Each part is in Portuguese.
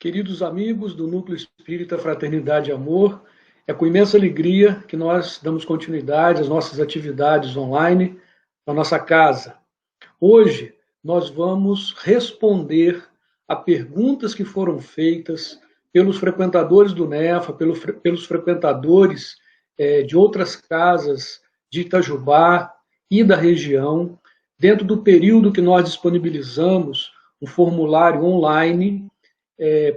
Queridos amigos do Núcleo Espírita Fraternidade e Amor, é com imensa alegria que nós damos continuidade às nossas atividades online na nossa casa. Hoje, nós vamos responder a perguntas que foram feitas pelos frequentadores do NEFA, pelos frequentadores de outras casas de Itajubá e da região, dentro do período que nós disponibilizamos um formulário online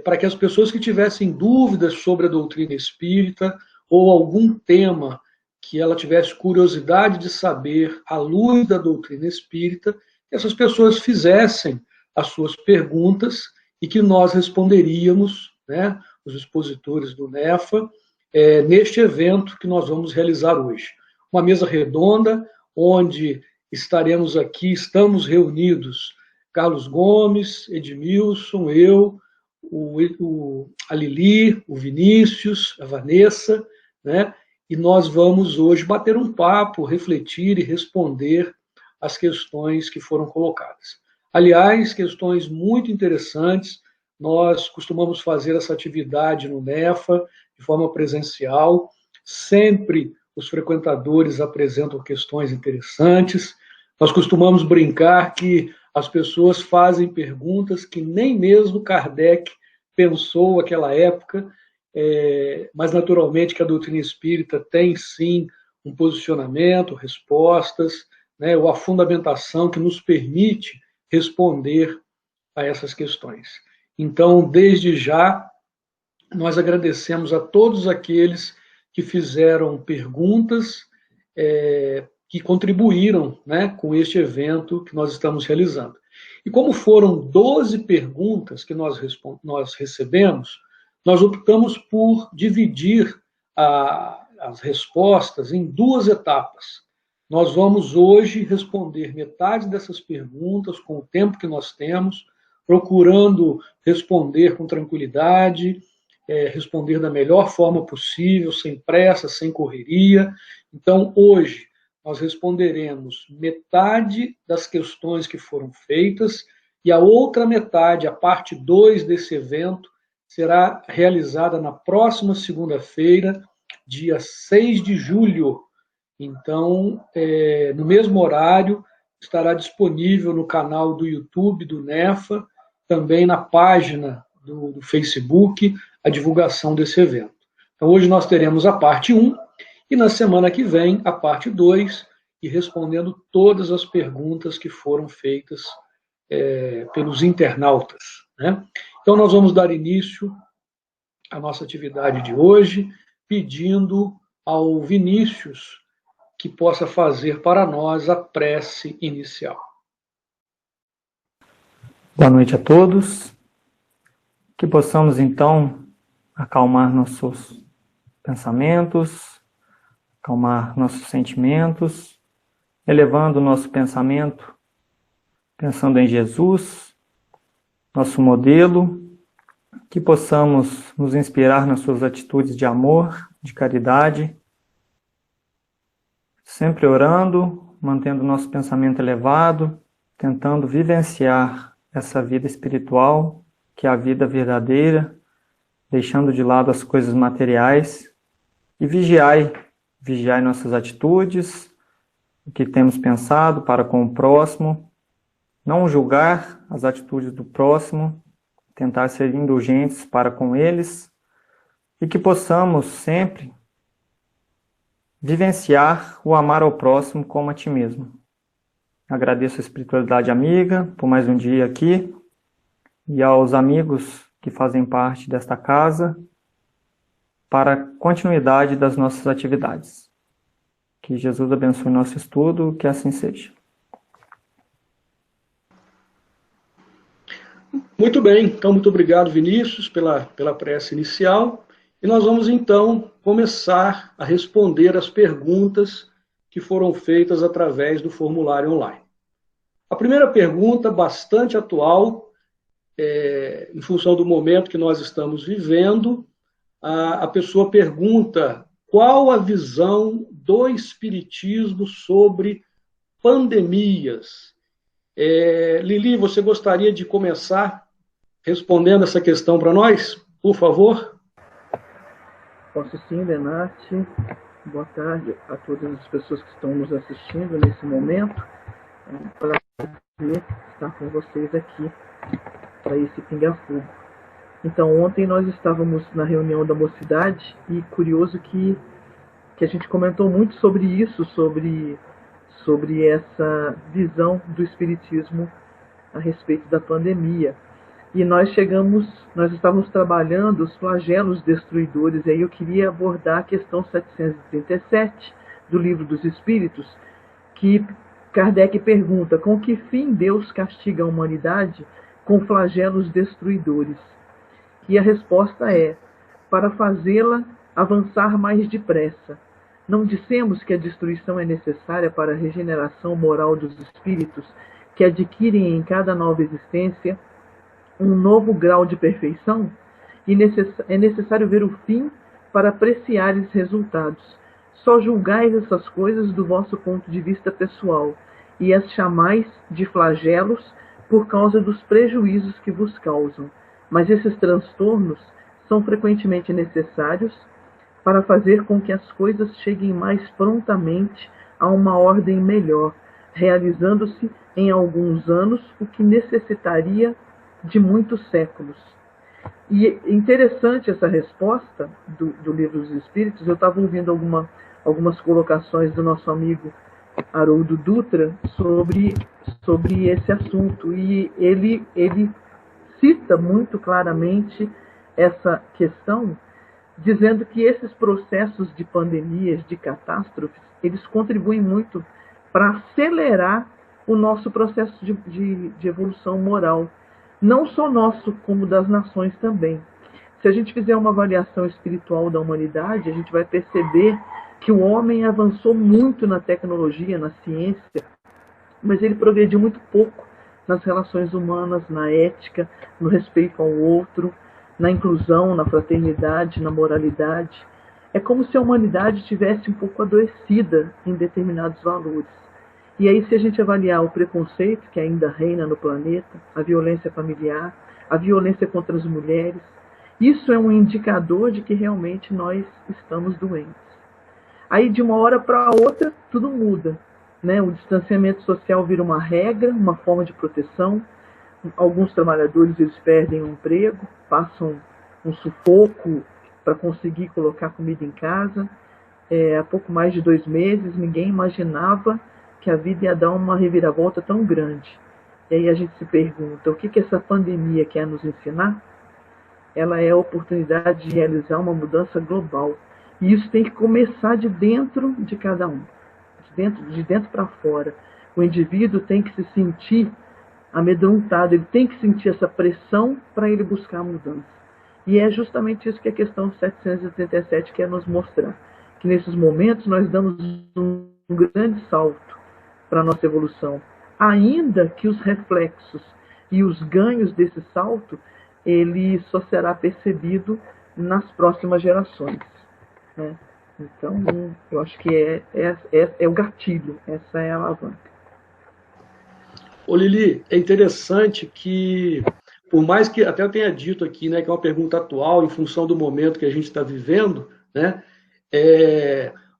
para que as pessoas que tivessem dúvidas sobre a doutrina espírita ou algum tema que ela tivesse curiosidade de saber à luz da doutrina espírita, que essas pessoas fizessem as suas perguntas e que nós responderíamos, né, os expositores do NEFA, neste evento que nós vamos realizar hoje. Uma mesa redonda, onde estamos reunidos Carlos Gomes, Edmilson, eu, a Lili, o Vinícius, a Vanessa, né? E nós vamos hoje bater um papo, refletir e responder as questões que foram colocadas. Aliás, questões muito interessantes. Nós costumamos fazer essa atividade no NEFA de forma presencial. Sempre os frequentadores apresentam questões interessantes. Nós costumamos brincar que as pessoas fazem perguntas que nem mesmo Kardec pensou naquela época, mas naturalmente que a doutrina espírita tem sim um posicionamento, respostas, né, ou a fundamentação que nos permite responder a essas questões. Então, desde já, nós agradecemos a todos aqueles que fizeram perguntas, que contribuíram, né, com este evento que nós estamos realizando. E como foram 12 perguntas que nós recebemos, nós optamos por dividir as respostas em duas etapas. Nós vamos hoje responder metade dessas perguntas com o tempo que nós temos, procurando responder com tranquilidade, responder da melhor forma possível, sem pressa, sem correria. Então, hoje, nós responderemos metade das questões que foram feitas e a outra metade, a parte 2 desse evento, será realizada na próxima segunda-feira, dia 6 de julho. Então, no mesmo horário, estará disponível no canal do YouTube do NEFA, também na página do Facebook, a divulgação desse evento. Então, hoje nós teremos a parte 1, e na semana que vem, a parte 2, e respondendo todas as perguntas que foram feitas pelos internautas, né? Então, nós vamos dar início à nossa atividade de hoje, pedindo ao Vinícius que possa fazer para nós a prece inicial. Boa noite a todos. Que possamos, então, acalmar nossos pensamentos, acalmar nossos sentimentos, elevando o nosso pensamento, pensando em Jesus, nosso modelo, que possamos nos inspirar nas suas atitudes de amor, de caridade, sempre orando, mantendo o nosso pensamento elevado, tentando vivenciar essa vida espiritual, que é a vida verdadeira, deixando de lado as coisas materiais, e vigiai nossas atitudes, o que temos pensado para com o próximo, não julgar as atitudes do próximo, tentar ser indulgentes para com eles, e que possamos sempre vivenciar o amar ao próximo como a ti mesmo. Agradeço a espiritualidade amiga por mais um dia aqui, e aos amigos que fazem parte desta casa, para a continuidade das nossas atividades. Que Jesus abençoe nosso estudo, que assim seja. Muito bem, então muito obrigado, Vinícius, pela prece inicial. E nós vamos então começar a responder as perguntas que foram feitas através do formulário online. A primeira pergunta, bastante atual, em função do momento que nós estamos vivendo, a pessoa pergunta qual a visão do Espiritismo sobre pandemias. Lili, você gostaria de começar respondendo essa questão para nós, por favor? Posso sim, Denarte. Boa tarde a todas as pessoas que estão nos assistindo nesse momento. É um prazer estar com vocês aqui para esse Pinga Fogo. Então, ontem nós estávamos na reunião da mocidade e curioso que a gente comentou muito sobre isso, sobre essa visão do Espiritismo a respeito da pandemia. E nós estávamos trabalhando os flagelos destruidores, e aí eu queria abordar a questão 737 do Livro dos Espíritos, que Kardec pergunta: com que fim Deus castiga a humanidade com flagelos destruidores? E a resposta é: para fazê-la avançar mais depressa. Não dissemos que a destruição é necessária para a regeneração moral dos espíritos, que adquirem em cada nova existência um novo grau de perfeição? E é necessário ver o fim para apreciar os resultados. Só julgais essas coisas do vosso ponto de vista pessoal, e as chamais de flagelos por causa dos prejuízos que vos causam. Mas esses transtornos são frequentemente necessários para fazer com que as coisas cheguem mais prontamente a uma ordem melhor, realizando-se em alguns anos o que necessitaria de muitos séculos. E é interessante essa resposta do Livro dos Espíritos. Eu estava ouvindo algumas colocações do nosso amigo Haroldo Dutra sobre esse assunto, e ele cita muito claramente essa questão, dizendo que esses processos de pandemias, de catástrofes, eles contribuem muito para acelerar o nosso processo de evolução moral. Não só nosso, como das nações também. Se a gente fizer uma avaliação espiritual da humanidade, a gente vai perceber que o homem avançou muito na tecnologia, na ciência, mas ele progrediu muito pouco nas relações humanas, na ética, no respeito ao outro, na inclusão, na fraternidade, na moralidade. É como se a humanidade estivesse um pouco adoecida em determinados valores. E aí, se a gente avaliar o preconceito que ainda reina no planeta, a violência familiar, a violência contra as mulheres, isso é um indicador de que realmente nós estamos doentes. Aí, de uma hora para outra, tudo muda, né? O distanciamento social vira uma regra, uma forma de proteção. Alguns trabalhadores, eles perdem o emprego, passam um sufoco para conseguir colocar comida em casa. Há pouco mais de 2 meses, ninguém imaginava que a vida ia dar uma reviravolta tão grande. E aí a gente se pergunta: o que essa pandemia quer nos ensinar? Ela é a oportunidade de realizar uma mudança global. E isso tem que começar de dentro de cada um, de dentro para fora. O indivíduo tem que se sentir amedrontado, ele tem que sentir essa pressão para ele buscar a mudança. E é justamente isso que a questão 787 quer nos mostrar. Que nesses momentos nós damos um grande salto para a nossa evolução, ainda que os reflexos e os ganhos desse salto, ele só será percebido nas próximas gerações, né? Então, eu acho que é o gatilho, essa é a alavanca. Ô Lili, é interessante que, por mais que até eu tenha dito aqui, né, que é uma pergunta atual, em função do momento que a gente está vivendo, né,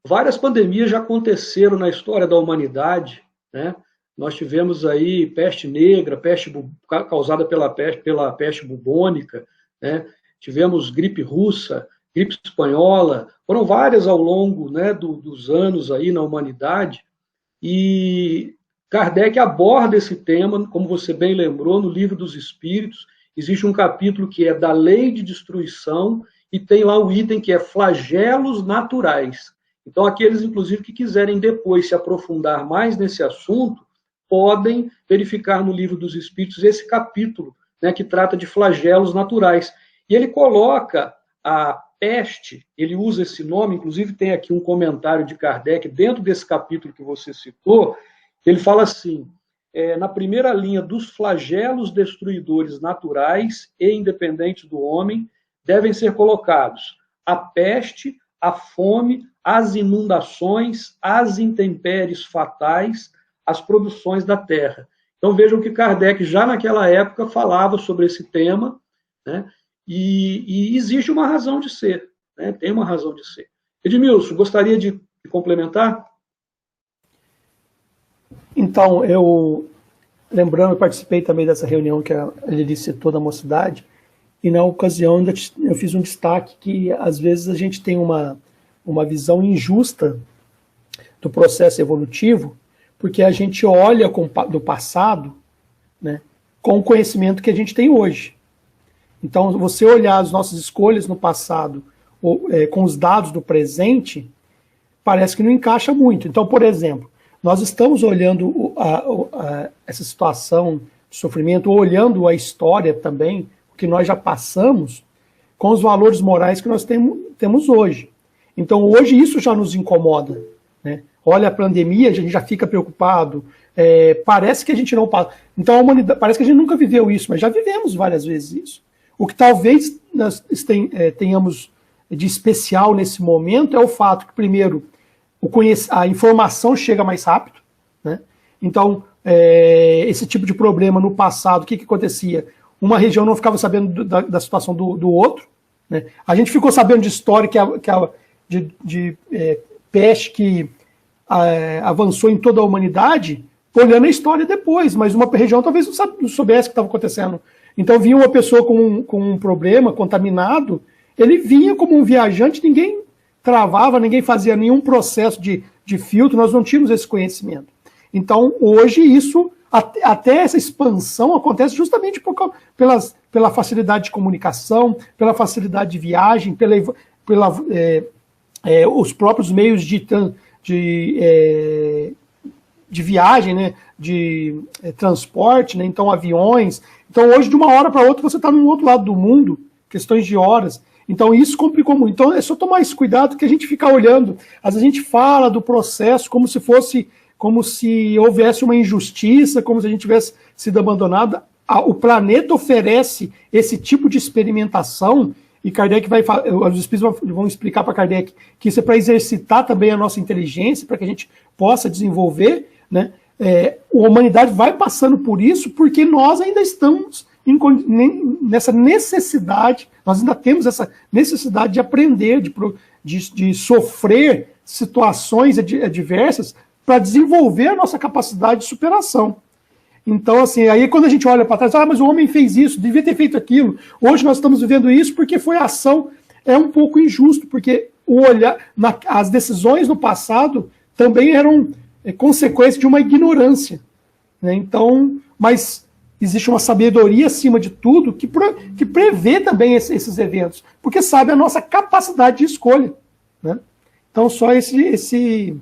várias pandemias já aconteceram na história da humanidade, né? Nós tivemos aí peste negra, causada pela peste bubônica, né? Tivemos gripe russa, gripe espanhola, foram várias ao longo, né, dos anos aí na humanidade, e Kardec aborda esse tema, como você bem lembrou, no Livro dos Espíritos. Existe um capítulo que é da lei de destruição, e tem lá o item que é flagelos naturais. Então, aqueles, inclusive, que quiserem depois se aprofundar mais nesse assunto, podem verificar no Livro dos Espíritos esse capítulo, né, que trata de flagelos naturais. E ele coloca a peste, ele usa esse nome, inclusive tem aqui um comentário de Kardec, dentro desse capítulo que você citou, ele fala assim: na primeira linha dos flagelos destruidores naturais e independentes do homem, devem ser colocados a peste, a fome, as inundações, as intempéries fatais, as produções da terra. Então vejam que Kardec já naquela época falava sobre esse tema, né? E existe uma razão de ser, né? Tem uma razão de ser. Edmilson, gostaria de complementar? Então, lembrando, eu participei também dessa reunião que ele citou da mocidade, e na ocasião eu fiz um destaque que às vezes a gente tem uma visão injusta do processo evolutivo, porque a gente olha do passado, né, com o conhecimento que a gente tem hoje. Então, você olhar as nossas escolhas no passado com os dados do presente, parece que não encaixa muito. Então, por exemplo, nós estamos olhando essa situação de sofrimento, olhando a história também, o que nós já passamos, com os valores morais que nós temos hoje. Então, hoje isso já nos incomoda, né? Olha a pandemia, a gente já fica preocupado, parece que a gente não passa. Então, a humanidade, parece que a gente nunca viveu isso, mas já vivemos várias vezes isso. O que talvez nós tenhamos de especial nesse momento é o fato que, primeiro, a informação chega mais rápido, né? Então, esse tipo de problema no passado, o que acontecia? Uma região não ficava sabendo da situação do outro, né? A gente ficou sabendo de história de peste que avançou em toda a humanidade, olhando a história depois, mas uma região talvez não soubesse o que estava acontecendo. Então, vinha uma pessoa com um problema, contaminado, ele vinha como um viajante, ninguém travava, ninguém fazia nenhum processo de filtro, nós não tínhamos esse conhecimento. Então, hoje, até essa expansão acontece justamente pela facilidade de comunicação, pela facilidade de viagem, os próprios meios de viagem, né, de transporte, né, então aviões. Então, hoje, de uma hora para outra, você está no outro lado do mundo, questões de horas. Então, isso complicou muito. Então, é só tomar esse cuidado que a gente fica olhando. Às vezes a gente fala do processo como se houvesse uma injustiça, como se a gente tivesse sido abandonado. O planeta oferece esse tipo de experimentação, e Kardec os espíritos vão explicar para Kardec que isso é para exercitar também a nossa inteligência, para que a gente possa desenvolver, né? A humanidade vai passando por isso porque nós ainda estamos nessa necessidade, nós ainda temos essa necessidade de aprender, de sofrer situações adversas para desenvolver a nossa capacidade de superação. Então, assim, aí quando a gente olha para trás, mas o homem fez isso, devia ter feito aquilo. Hoje nós estamos vivendo isso porque foi a ação. É um pouco injusto, porque as decisões no passado também eram consequência de uma ignorância, né? Então, mas existe uma sabedoria acima de tudo que prevê também esses eventos, porque sabe a nossa capacidade de escolha, né? Então, só esse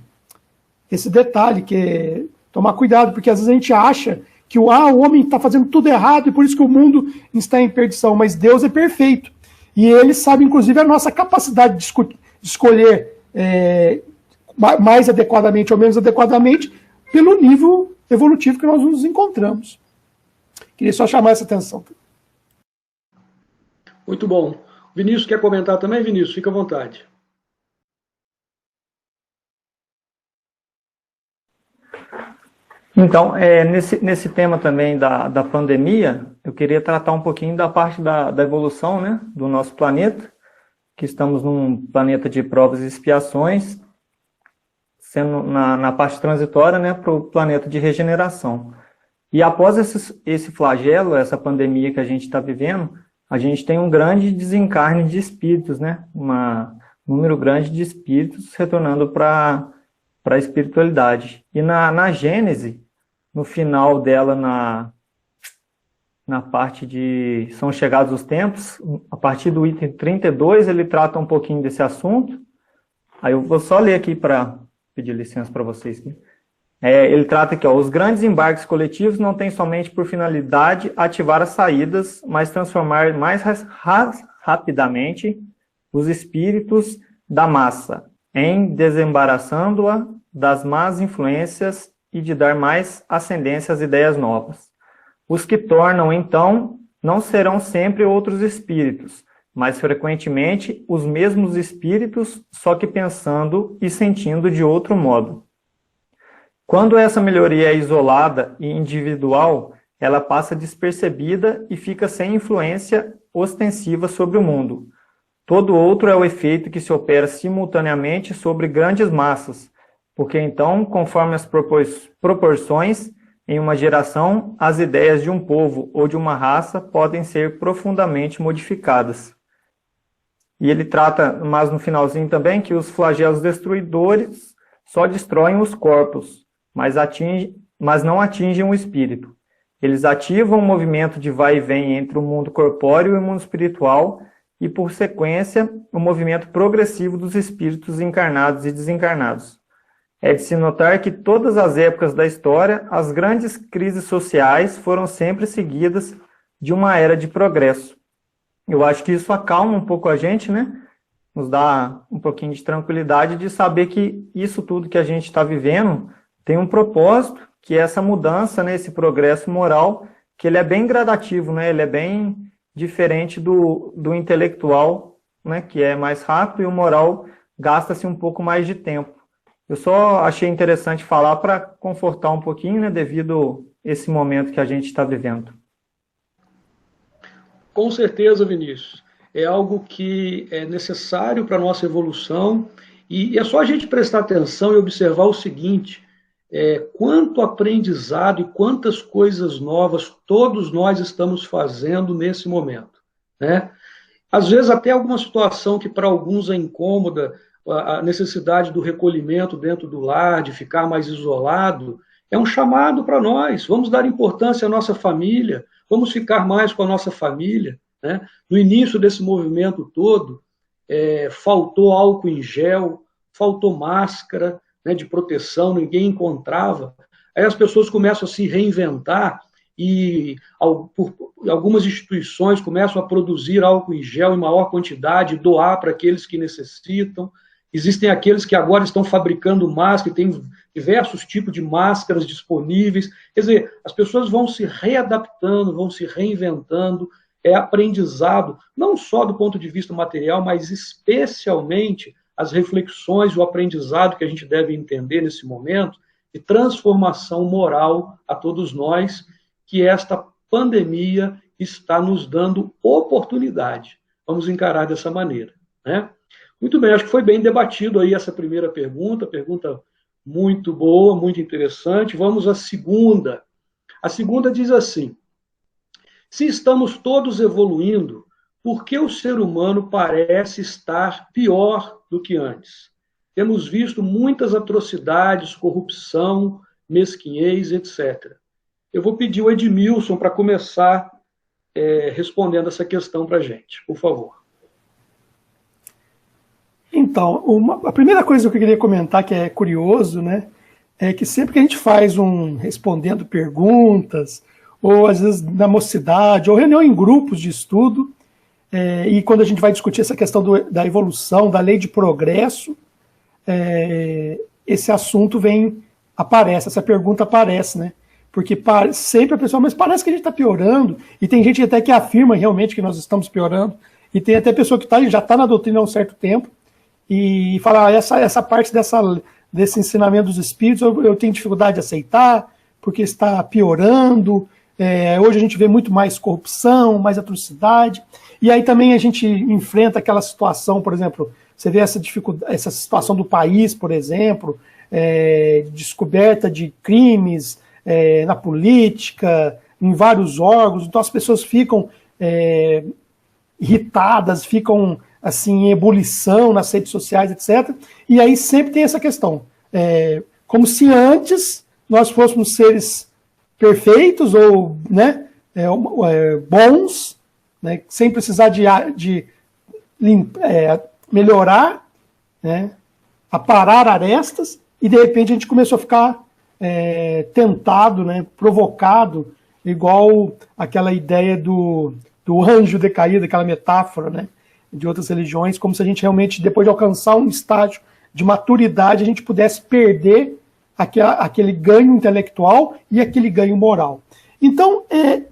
detalhe, que é tomar cuidado, porque às vezes a gente acha que o homem está fazendo tudo errado e por isso que o mundo está em perdição, mas Deus é perfeito. E ele sabe, inclusive, a nossa capacidade de escolher mais adequadamente ou menos adequadamente pelo nível evolutivo que nós nos encontramos. Queria só chamar essa atenção. Muito bom. Vinícius quer comentar também? Vinícius, fica à vontade. Então, nesse tema também da pandemia, eu queria tratar um pouquinho da parte da evolução, né, do nosso planeta, que estamos num planeta de provas e expiações, sendo na parte transitória, né, para o planeta de regeneração. E após esse flagelo, essa pandemia que a gente está vivendo, a gente tem um grande desencarne de espíritos, né, um número grande de espíritos retornando para a espiritualidade. E na Gênese, no final dela, na parte de São Chegados os Tempos, a partir do item 32, ele trata um pouquinho desse assunto. Aí eu vou só ler aqui para pedir licença para vocês aqui. Ele trata aqui, os grandes embarques coletivos não têm somente por finalidade ativar as saídas, mas transformar mais rapidamente os espíritos da massa, em desembaraçando-a das más influências e de dar mais ascendência às ideias novas. Os que tornam, então, não serão sempre outros espíritos, mas frequentemente os mesmos espíritos, só que pensando e sentindo de outro modo. Quando essa melhoria é isolada e individual, ela passa despercebida e fica sem influência ostensiva sobre o mundo. Todo outro é o efeito que se opera simultaneamente sobre grandes massas, porque então, conforme as proporções em uma geração, as ideias de um povo ou de uma raça podem ser profundamente modificadas. E ele trata, mas no finalzinho também, que os flagelos destruidores só destroem os corpos, mas não atingem o espírito. Eles ativam um movimento de vai e vem entre o mundo corpóreo e o mundo espiritual e, por sequência, o movimento progressivo dos espíritos encarnados e desencarnados. É de se notar que todas as épocas da história, as grandes crises sociais foram sempre seguidas de uma era de progresso. Eu acho que isso acalma um pouco a gente, né? Nos dá um pouquinho de tranquilidade de saber que isso tudo que a gente está vivendo tem um propósito, que é essa mudança, né? Esse progresso moral, que ele é bem gradativo, né? Ele é bem diferente do intelectual, né? Que é mais rápido, e o moral gasta-se um pouco mais de tempo. Eu só achei interessante falar para confortar um pouquinho, né, devido a esse momento que a gente está vivendo. Com certeza, Vinícius. É algo que é necessário para a nossa evolução e é só a gente prestar atenção e observar o seguinte, quanto aprendizado e quantas coisas novas todos nós estamos fazendo nesse momento, né? Às vezes até alguma situação que para alguns é incômoda, a necessidade do recolhimento dentro do lar, de ficar mais isolado, é um chamado para nós. Vamos dar importância à nossa família, vamos ficar mais com a nossa família, né? No início desse movimento todo, faltou álcool em gel, faltou máscara, né, de proteção, ninguém encontrava. Aí as pessoas começam a se reinventar e algumas instituições começam a produzir álcool em gel em maior quantidade, doar para aqueles que necessitam. Existem aqueles que agora estão fabricando máscara, tem diversos tipos de máscaras disponíveis. Quer dizer, as pessoas vão se readaptando, vão se reinventando. É aprendizado, não só do ponto de vista material, mas especialmente as reflexões, o aprendizado que a gente deve entender nesse momento de transformação moral a todos nós, que esta pandemia está nos dando oportunidade. Vamos encarar dessa maneira, né? Muito bem, acho que foi bem debatido aí essa primeira pergunta muito boa, muito interessante. Vamos à segunda. A segunda diz assim: se estamos todos evoluindo, por que o ser humano parece estar pior do que antes? Temos visto muitas atrocidades, corrupção, mesquinhez, etc. Eu vou pedir o Edmilson para começar respondendo essa questão para a gente, por favor. Então, a primeira coisa que eu queria comentar, que é curioso, né, é que sempre que a gente faz respondendo perguntas, ou às vezes na mocidade, ou reunião em grupos de estudo, e quando a gente vai discutir essa questão da evolução, da lei de progresso, esse assunto aparece, essa pergunta aparece, né? Porque sempre a pessoa, mas parece que a gente está piorando, e tem gente até que afirma realmente que nós estamos piorando, e tem até pessoa que já está na doutrina há um certo tempo, e fala, essa parte desse ensinamento dos espíritos eu tenho dificuldade de aceitar, porque está piorando. Hoje a gente vê muito mais corrupção, mais atrocidade, e aí também a gente enfrenta aquela situação, por exemplo, você vê essa situação do país, por exemplo, descoberta de crimes na política, em vários órgãos, então as pessoas ficam irritadas, ficam assim, em ebulição nas redes sociais, etc. E aí sempre tem essa questão, como se antes nós fôssemos seres perfeitos ou, né, bons, né, sem precisar de melhorar, né, aparar arestas, e de repente a gente começou a ficar tentado, né, provocado, igual aquela ideia do anjo decaído, aquela metáfora, né, de outras religiões, como se a gente realmente, depois de alcançar um estágio de maturidade, a gente pudesse perder aquele ganho intelectual e aquele ganho moral. Então,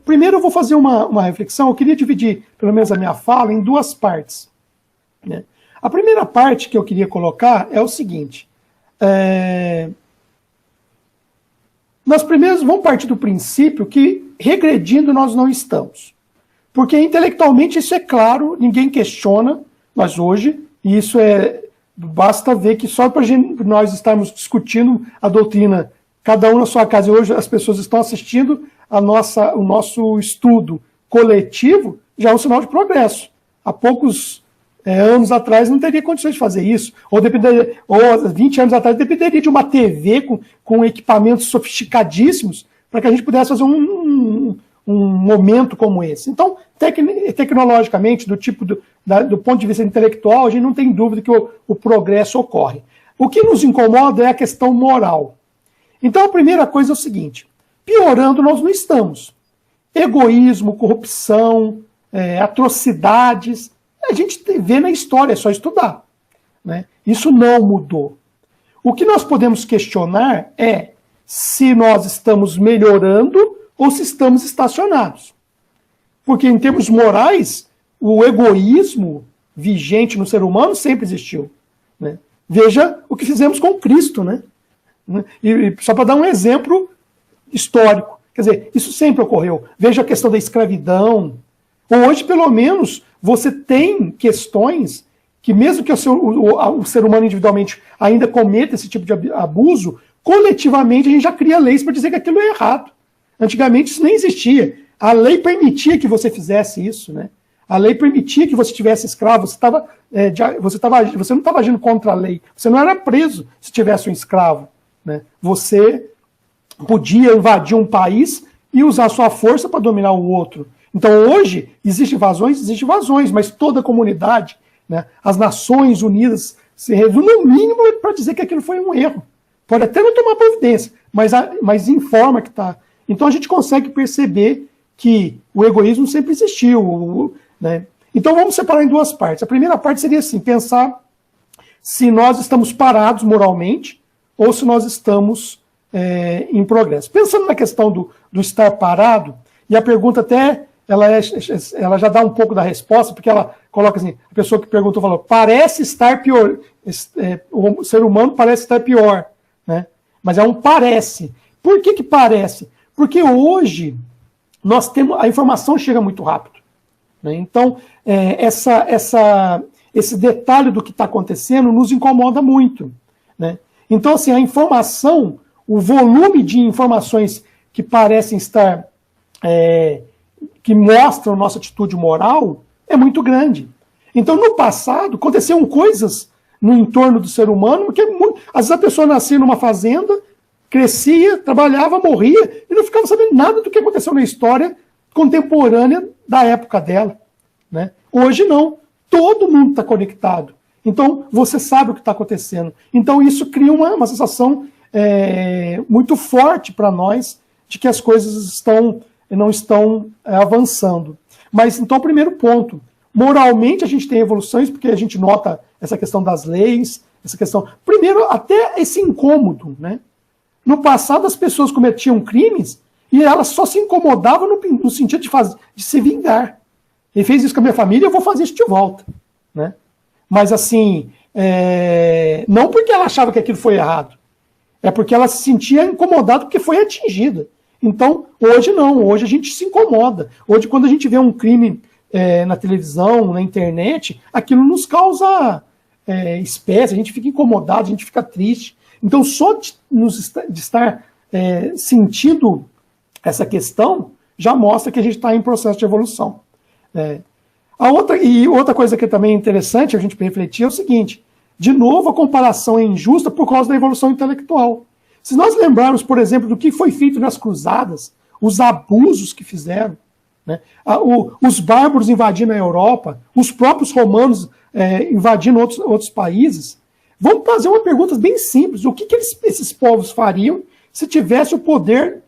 primeiro eu vou fazer uma reflexão. Eu queria dividir, pelo menos a minha fala, em duas partes, né? A primeira parte que eu queria colocar é o seguinte: nós primeiros vamos partir do princípio que regredindo nós não estamos. Porque intelectualmente isso é claro, ninguém questiona nós hoje, e isso basta ver que só para nós estarmos discutindo a doutrina, cada um na sua casa, e hoje as pessoas estão assistindo o nosso estudo coletivo, já é um sinal de progresso. Há poucos anos atrás não teria condições de fazer isso, ou 20 anos atrás dependeria de uma TV com equipamentos sofisticadíssimos para que a gente pudesse fazer um momento como esse. Então, tecnologicamente, do ponto de vista intelectual, a gente não tem dúvida que o progresso ocorre. O que nos incomoda é a questão moral. Então, a primeira coisa é o seguinte, piorando nós não estamos. Egoísmo, corrupção, atrocidades, a gente vê na história, é só estudar, né? Isso não mudou. O que nós podemos questionar é se nós estamos melhorando ou se estamos estacionados. Porque em termos morais, o egoísmo vigente no ser humano sempre existiu, né? Veja o que fizemos com Cristo, né? E só para dar um exemplo histórico, quer dizer, isso sempre ocorreu. Veja a questão da escravidão. Hoje, pelo menos, você tem questões que, mesmo que o ser humano individualmente ainda cometa esse tipo de abuso, coletivamente a gente já cria leis para dizer que aquilo é errado. Antigamente isso nem existia. A lei permitia que você fizesse isso, né? A lei permitia que você tivesse escravo. Você não estava agindo contra a lei. Você não era preso se tivesse um escravo, né? Você podia invadir um país e usar sua força para dominar o outro. Então hoje existem invasões, mas toda a comunidade, né, as Nações Unidas se reúnem no mínimo para dizer que aquilo foi um erro. Pode até não tomar providência, mas informa que está. Então a gente consegue perceber que o egoísmo sempre existiu, né? Então vamos separar em duas partes. A primeira parte seria assim, pensar se nós estamos parados moralmente ou se nós estamos em progresso. Pensando na questão do estar parado, e a pergunta até ela já dá um pouco da resposta, porque ela coloca assim, a pessoa que perguntou falou, parece estar pior, o ser humano parece estar pior, né? Mas é um parece. Por que parece? Porque hoje nós temos, a informação chega muito rápido, né? Então, esse detalhe do que está acontecendo nos incomoda muito, né? Então, assim, a informação, o volume de informações que parecem estar que mostram nossa atitude moral é muito grande. Então, no passado, aconteceram coisas no entorno do ser humano, que às vezes a pessoa nascia numa fazenda, crescia, trabalhava, morria, e não ficava sabendo nada do que aconteceu na história contemporânea da época dela, né? Hoje não. Todo mundo está conectado. Então, você sabe o que está acontecendo. Então, isso cria uma sensação muito forte para nós de que as coisas não estão avançando. Mas, então, o primeiro ponto, moralmente a gente tem evoluções, porque a gente nota essa questão das leis, essa questão... Primeiro, até esse incômodo, né? No passado, as pessoas cometiam crimes e elas só se incomodavam no sentido de se vingar. Ele fez isso com a minha família, eu vou fazer isso de volta, né? Mas, assim, não porque ela achava que aquilo foi errado, é porque ela se sentia incomodada porque foi atingida. Então, hoje não, hoje a gente se incomoda. Hoje, quando a gente vê um crime na televisão, na internet, aquilo nos causa espécie, a gente fica incomodado, a gente fica triste. Então, só de estar sentindo essa questão, já mostra que a gente está em processo de evolução. Outra coisa que também é interessante a gente refletir é o seguinte, de novo, a comparação é injusta por causa da evolução intelectual. Se nós lembrarmos, por exemplo, do que foi feito nas cruzadas, os abusos que fizeram, né? Os bárbaros invadindo a Europa, os próprios romanos invadindo outros países, vamos fazer uma pergunta bem simples. O que esses povos fariam se tivesse o poder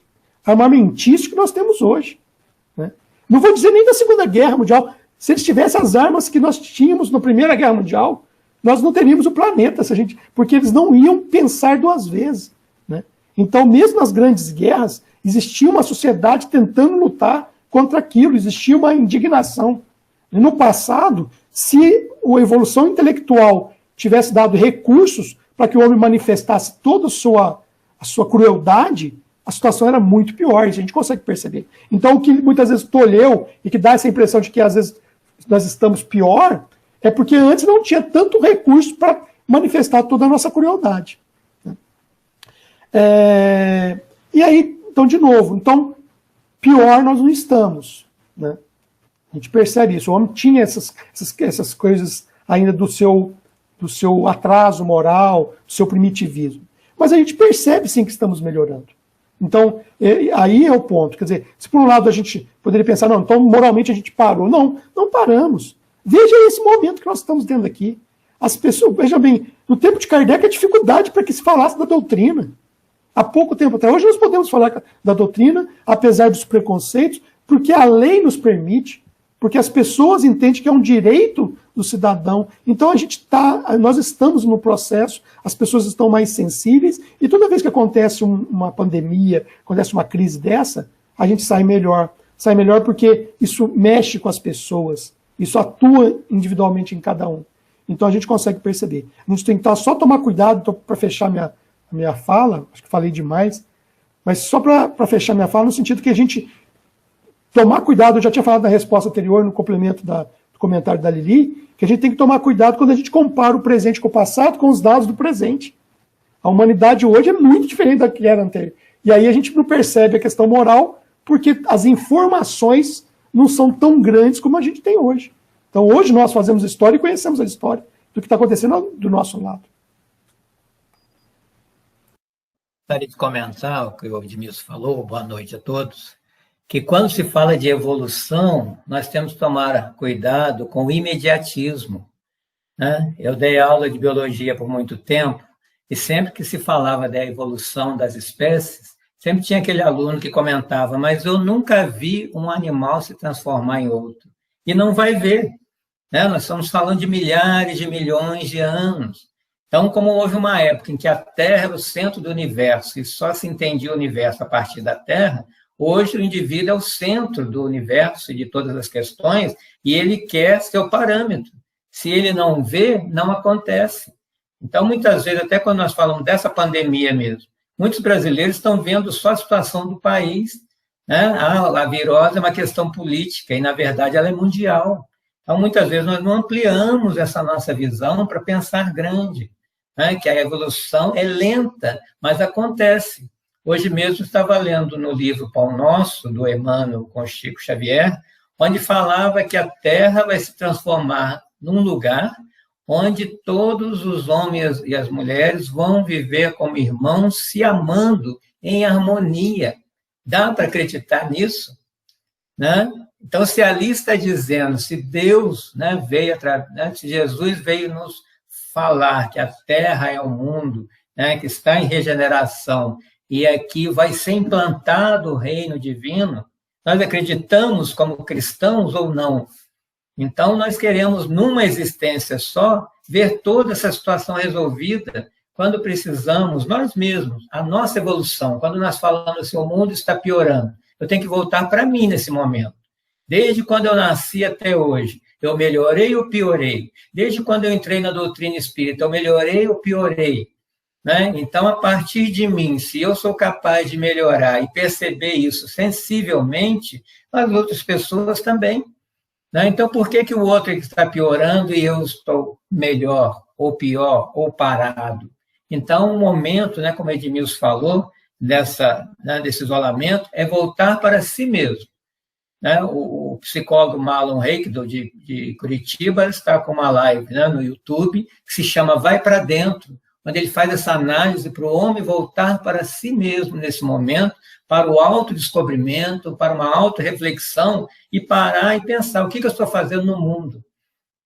armamentício que nós temos hoje, né? Não vou dizer nem da Segunda Guerra Mundial. Se eles tivessem as armas que nós tínhamos na Primeira Guerra Mundial, nós não teríamos o planeta, porque eles não iam pensar duas vezes, né? Então, mesmo nas grandes guerras, existia uma sociedade tentando lutar contra aquilo, existia uma indignação. E no passado, se a evolução intelectual tivesse dado recursos para que o homem manifestasse toda a sua crueldade, a situação era muito pior, a gente consegue perceber. Então, o que muitas vezes tolheu e que dá essa impressão de que às vezes nós estamos pior, é porque antes não tinha tanto recurso para manifestar toda a nossa crueldade. E aí, então, de novo, então, pior nós não estamos. Né? A gente percebe isso. O homem tinha essas coisas ainda do seu atraso moral, do seu primitivismo. Mas a gente percebe, sim, que estamos melhorando. Então, aí é o ponto. Quer dizer, se por um lado a gente poderia pensar, não, então moralmente a gente parou. Não, não paramos. Veja esse momento que nós estamos tendo aqui. As pessoas, veja bem, no tempo de Kardec, a dificuldade para que se falasse da doutrina. Há pouco tempo até hoje nós podemos falar da doutrina, apesar dos preconceitos, porque a lei nos permite, porque as pessoas entendem que é um direito do cidadão. Então nós estamos no processo, as pessoas estão mais sensíveis, e toda vez que acontece uma pandemia, acontece uma crise dessa, a gente sai melhor. Sai melhor porque isso mexe com as pessoas, isso atua individualmente em cada um. Então a gente consegue perceber. A gente tem que só tomar cuidado, para fechar minha fala, acho que falei demais, mas só para fechar minha fala, no sentido que a gente tomar cuidado, eu já tinha falado na resposta anterior, no complemento do comentário da Lili, que a gente tem que tomar cuidado quando a gente compara o presente com o passado com os dados do presente. A humanidade hoje é muito diferente da que era anterior. E aí a gente não percebe a questão moral, porque as informações não são tão grandes como a gente tem hoje. Então hoje nós fazemos história e conhecemos a história do que está acontecendo do nosso lado. Gostaria de comentar o que o Edmilson falou, boa noite a todos, que quando se fala de evolução, nós temos que tomar cuidado com o imediatismo. Né? Eu dei aula de biologia por muito tempo, e sempre que se falava da evolução das espécies, sempre tinha aquele aluno que comentava, mas eu nunca vi um animal se transformar em outro. E não vai ver. Né? Nós estamos falando de milhares de milhões de anos. Então, como houve uma época em que a Terra era o centro do universo e só se entendia o universo a partir da Terra, hoje o indivíduo é o centro do universo e de todas as questões e ele quer seu parâmetro. Se ele não vê, não acontece. Então, muitas vezes, até quando nós falamos dessa pandemia mesmo, muitos brasileiros estão vendo só a situação do país. Né? A virose é uma questão política e, na verdade, ela é mundial. Então, muitas vezes, nós não ampliamos essa nossa visão para pensar grande. Né, que a evolução é lenta, mas acontece. Hoje mesmo estava lendo no livro Pão Nosso, do Emmanuel com Chico Xavier, onde falava que a Terra vai se transformar num lugar onde todos os homens e as mulheres vão viver como irmãos, se amando em harmonia. Dá para acreditar nisso? Né? Então, se ali está dizendo, se Deus, né, se Jesus veio nos falar que a Terra é o mundo, né, que está em regeneração e aqui vai ser implantado o reino divino, nós acreditamos como cristãos ou não? Então, nós queremos, numa existência só, ver toda essa situação resolvida quando precisamos, nós mesmos, a nossa evolução, quando nós falamos assim, o mundo está piorando, eu tenho que voltar para mim nesse momento. Desde quando eu nasci até hoje, eu melhorei ou piorei? Desde quando eu entrei na doutrina espírita, eu melhorei ou piorei? Né? Então, a partir de mim, se eu sou capaz de melhorar e perceber isso sensivelmente, as outras pessoas também. Né? Então, por que o outro está piorando e eu estou melhor, ou pior, ou parado? Então, o momento, né, como Edmilson falou, desse isolamento, é voltar para si mesmo. Né? O psicólogo Marlon Reik, de Curitiba, está com uma live, né, no YouTube, que se chama Vai para Dentro, onde ele faz essa análise para o homem voltar para si mesmo nesse momento, para o autodescobrimento, para uma autorreflexão e parar e pensar o que eu estou fazendo no mundo.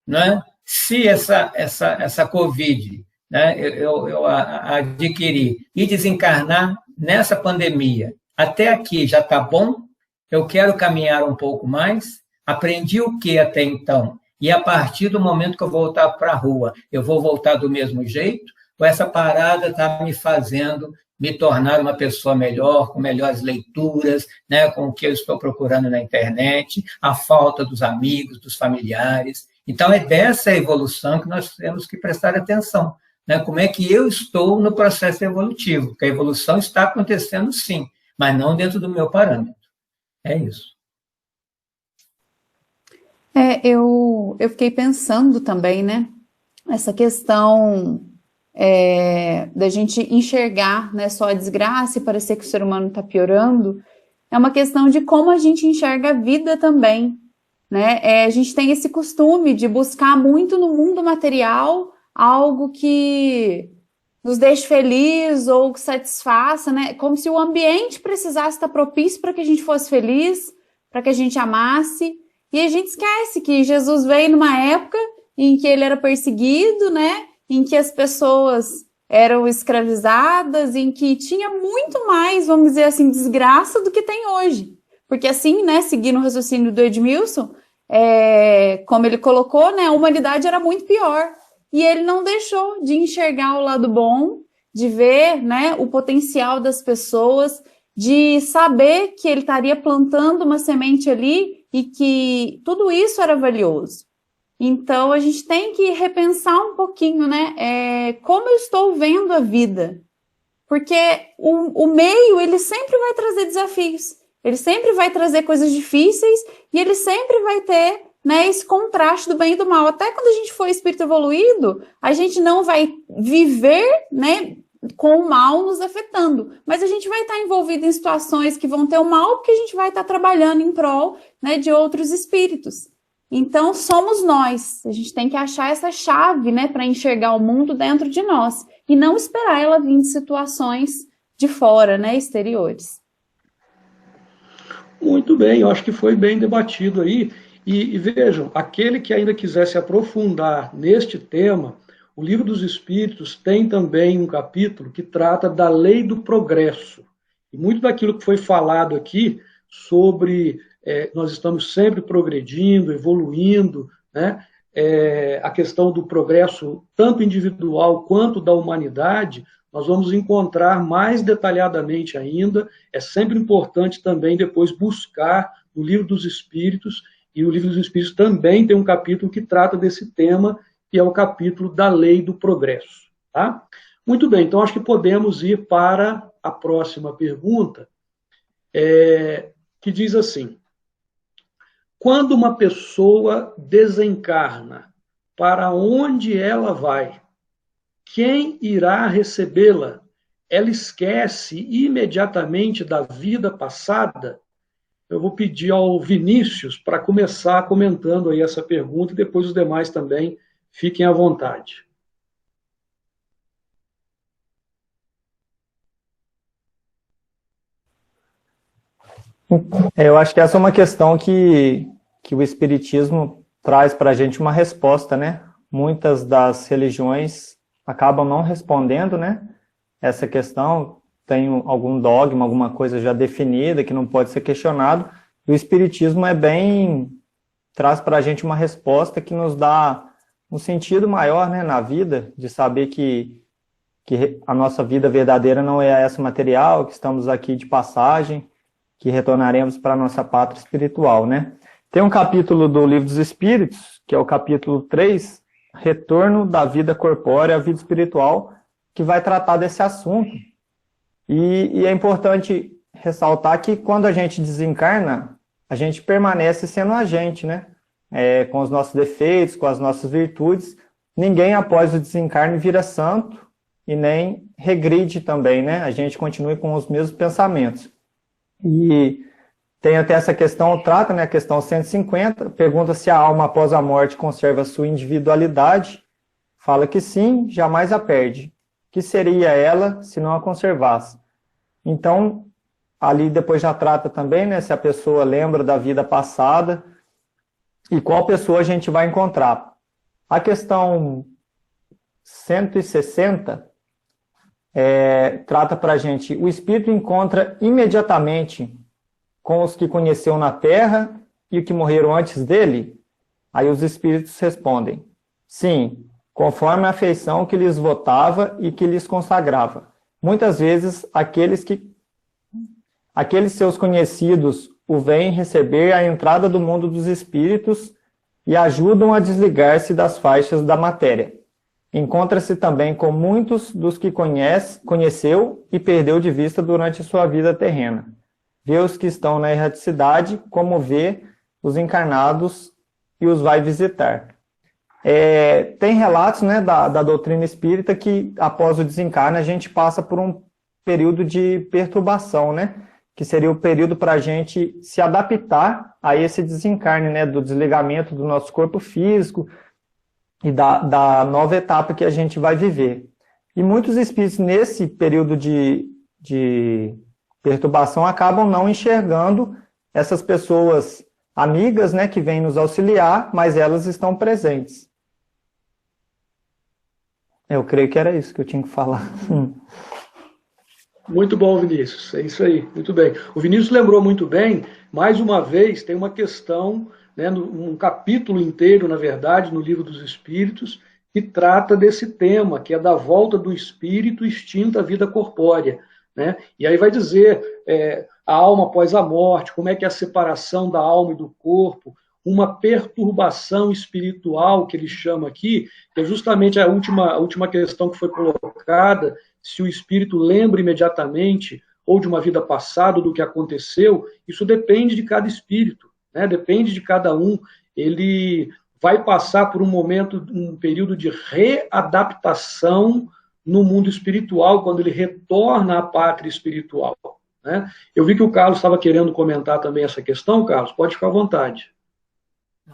Né? Se essa Covid, né, eu adquiri e desencarnar nessa pandemia, até aqui já está bom? Eu quero caminhar um pouco mais, aprendi o que até então? E a partir do momento que eu voltar para a rua, eu vou voltar do mesmo jeito? Ou essa parada está me fazendo me tornar uma pessoa melhor, com melhores leituras, né, com o que eu estou procurando na internet, a falta dos amigos, dos familiares? Então, é dessa evolução que nós temos que prestar atenção. Né? Como é que eu estou no processo evolutivo? Porque a evolução está acontecendo, sim. mas não dentro do meu parâmetro. É isso. Eu fiquei pensando também, né? Essa questão da gente enxergar, né, só a desgraça e parecer que o ser humano está piorando, é uma questão de como a gente enxerga a vida também, né? A gente tem esse costume de buscar muito no mundo material algo que nos deixe feliz ou que satisfaça, né? Como se o ambiente precisasse estar propício para que a gente fosse feliz, para que a gente amasse. E a gente esquece que Jesus veio numa época em que ele era perseguido, né? Em que as pessoas eram escravizadas, em que tinha muito mais, vamos dizer assim, desgraça do que tem hoje. Porque assim, né, seguindo o raciocínio do Edmilson, como ele colocou, né, a humanidade era muito pior. E ele não deixou de enxergar o lado bom, de ver, né, o potencial das pessoas, de saber que ele estaria plantando uma semente ali e que tudo isso era valioso. Então, a gente tem que repensar um pouquinho, né? Como eu estou vendo a vida. Porque o meio, ele sempre vai trazer desafios. Ele sempre vai trazer coisas difíceis e ele sempre vai ter, né, esse contraste do bem e do mal. Até quando a gente for espírito evoluído, a gente não vai viver, né, com o mal nos afetando. Mas a gente vai estar envolvido em situações que vão ter o mal porque a gente vai estar trabalhando em prol, né, de outros espíritos. Então, somos nós. A gente tem que achar essa chave, né, para enxergar o mundo dentro de nós e não esperar ela vir de situações de fora, né, exteriores. Muito bem, eu acho que foi bem debatido aí. E vejam, aquele que ainda quiser se aprofundar neste tema, o Livro dos Espíritos tem também um capítulo que trata da lei do progresso. E muito daquilo que foi falado aqui sobre nós estamos sempre progredindo, evoluindo, né? A questão do progresso tanto individual quanto da humanidade, nós vamos encontrar mais detalhadamente ainda. É sempre importante também depois buscar no Livro dos Espíritos, e o Livro dos Espíritos também tem um capítulo que trata desse tema, que é o capítulo da lei do progresso. Tá? Muito bem, então acho que podemos ir para a próxima pergunta, que diz assim: quando uma pessoa desencarna, para onde ela vai? Quem irá recebê-la? Ela esquece imediatamente da vida passada? Eu vou pedir ao Vinícius para começar comentando aí essa pergunta e depois os demais também fiquem à vontade. Eu acho que essa é uma questão que o Espiritismo traz para a gente uma resposta, né? Muitas das religiões acabam não respondendo, né? Essa questão tem algum dogma, alguma coisa já definida que não pode ser questionado. E o Espiritismo traz para a gente uma resposta que nos dá um sentido maior, né, na vida, de saber que a nossa vida verdadeira não é essa material, que estamos aqui de passagem, que retornaremos para a nossa pátria espiritual, né? Tem um capítulo do Livro dos Espíritos, que é o capítulo 3, Retorno da Vida Corpórea à Vida Espiritual, que vai tratar desse assunto. E é importante ressaltar que quando a gente desencarna, a gente permanece sendo a gente, né? Com os nossos defeitos, com as nossas virtudes. Ninguém após o desencarne vira santo e nem regride também, né? A gente continua com os mesmos pensamentos. E tem até essa questão, trata, né, a questão 150, pergunta se a alma após a morte conserva sua individualidade. Fala que sim, jamais a perde. Que seria ela se não a conservasse? Então, ali depois já trata também, né, se a pessoa lembra da vida passada e qual pessoa a gente vai encontrar. A questão 160 trata para a gente: o espírito encontra imediatamente com os que conheceu na Terra e os que morreram antes dele? Aí os espíritos respondem: sim, conforme a afeição que lhes votava e que lhes consagrava. Muitas vezes aqueles seus conhecidos o vêm receber à entrada do mundo dos espíritos e ajudam a desligar-se das faixas da matéria. Encontra-se também com muitos dos que conheceu e perdeu de vista durante sua vida terrena. Vê os que estão na erraticidade, como vê os encarnados e os vai visitar. Tem relatos, né, da doutrina espírita que, após o desencarne, a gente passa por um período de perturbação, né? Que seria o período para a gente se adaptar a esse desencarne, né? Do desligamento do nosso corpo físico e da nova etapa que a gente vai viver. E muitos espíritos, nesse período de perturbação, acabam não enxergando essas pessoas amigas, né? Que vêm nos auxiliar, mas elas estão presentes. Eu creio que era isso que eu tinha que falar. Muito bom, Vinícius. É isso aí, muito bem. O Vinícius lembrou muito bem, mais uma vez, tem uma questão, né, um capítulo inteiro, na verdade, no Livro dos Espíritos, que trata desse tema, que é da volta do espírito extinto à vida corpórea. Né? E aí vai dizer a alma após a morte, como é que é a separação da alma e do corpo, uma perturbação espiritual, que ele chama aqui, que é justamente a última questão que foi colocada, se o espírito lembra imediatamente ou de uma vida passada, do que aconteceu, isso depende de cada espírito, né? Depende de cada um. Ele vai passar por um período de readaptação no mundo espiritual, quando ele retorna à pátria espiritual. Né? Eu vi que o Carlos estava querendo comentar também essa questão, Carlos, pode ficar à vontade.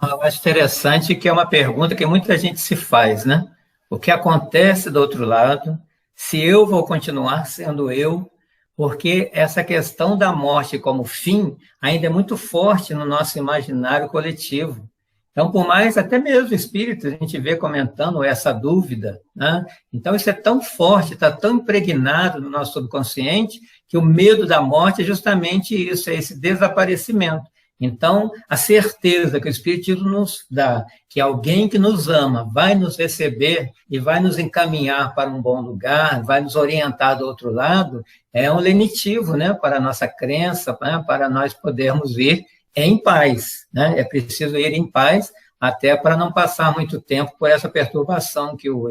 Eu acho interessante que é uma pergunta que muita gente se faz, né? O que acontece do outro lado? Se eu vou continuar sendo eu? Porque essa questão da morte como fim ainda é muito forte no nosso imaginário coletivo. Então, por mais até mesmo espíritos, a gente vê comentando essa dúvida, né? Então, isso é tão forte, está tão impregnado no nosso subconsciente, que o medo da morte é justamente isso, é esse desaparecimento. Então, a certeza que o Espiritismo nos dá, que alguém que nos ama vai nos receber e vai nos encaminhar para um bom lugar, vai nos orientar do outro lado, é um lenitivo, né, para a nossa crença, né, para nós podermos ir em paz. Né? É preciso ir em paz, até para não passar muito tempo por essa perturbação que o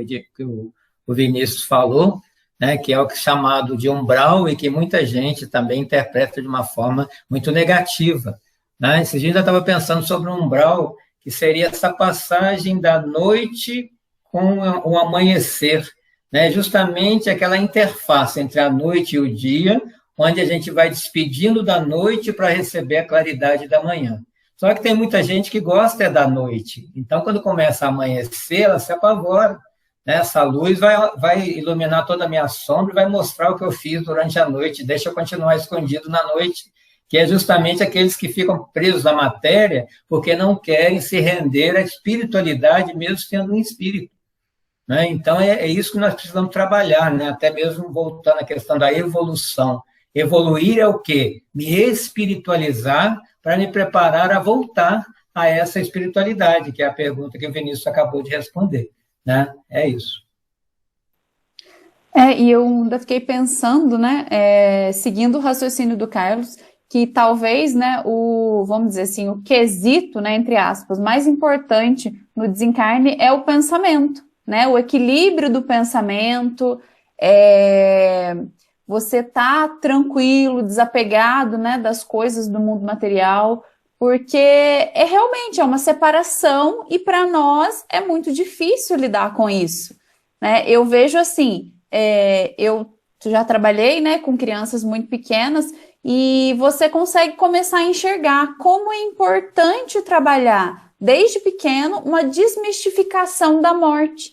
Vinícius falou, né, que é o chamado de umbral e que muita gente também interpreta de uma forma muito negativa. Né? Esse dia eu estava pensando sobre um umbral, que seria essa passagem da noite com o amanhecer, né? Justamente aquela interface entre a noite e o dia, onde a gente vai despedindo da noite para receber a claridade da manhã. Só que tem muita gente que gosta da noite, então quando começa a amanhecer, ela se apavora. Né? Essa luz vai iluminar toda a minha sombra e vai mostrar o que eu fiz durante a noite, deixa eu continuar escondido na noite, que é justamente aqueles que ficam presos à matéria porque não querem se render à espiritualidade, mesmo sendo um espírito. Né? Então, é isso que nós precisamos trabalhar, né? Até mesmo voltando à questão da evolução. Evoluir é o quê? Me espiritualizar para me preparar a voltar a essa espiritualidade, que é a pergunta que o Vinícius acabou de responder. Né? É isso. E eu ainda fiquei pensando, né, seguindo o raciocínio do Carlos, que talvez, né, vamos dizer assim, o quesito, né, entre aspas, mais importante no desencarne é o pensamento, né, o equilíbrio do pensamento, você tá tranquilo, desapegado, né, das coisas do mundo material, porque realmente uma separação e para nós é muito difícil lidar com isso, né, eu vejo assim, eu já trabalhei, né, com crianças muito pequenas, e você consegue começar a enxergar como é importante trabalhar, desde pequeno, uma desmistificação da morte,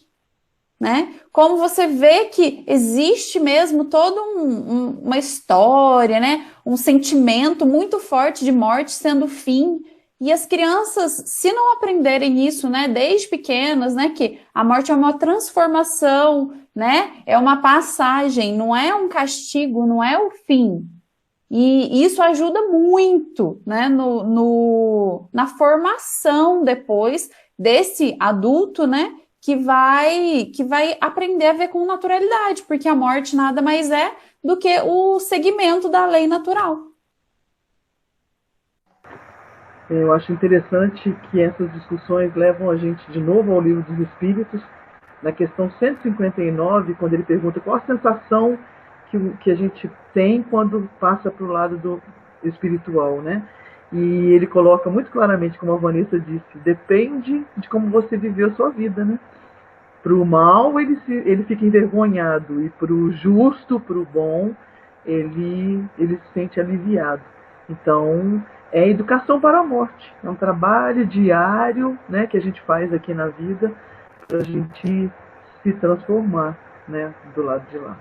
né? Como você vê que existe mesmo toda uma história, né? Um sentimento muito forte de morte sendo o fim. E as crianças, se não aprenderem isso, né, desde pequenas, né, que a morte é uma transformação, né? É uma passagem, não é um castigo, não é o fim. E isso ajuda muito, né, na formação depois desse adulto, né, que vai aprender a ver com naturalidade, porque a morte nada mais é do que o segmento da lei natural. Eu acho interessante que essas discussões levam a gente de novo ao Livro dos Espíritos, na questão 159, quando ele pergunta qual a sensação que a gente tem quando passa para o lado do espiritual, né? E ele coloca muito claramente, como a Vanessa disse, depende de como você viveu a sua vida, né? Para o mal, ele fica envergonhado, e para o justo, para o bom, ele se sente aliviado. Então, é educação para a morte. É um trabalho diário, né, que a gente faz aqui na vida para a gente se transformar, né, do lado de lá.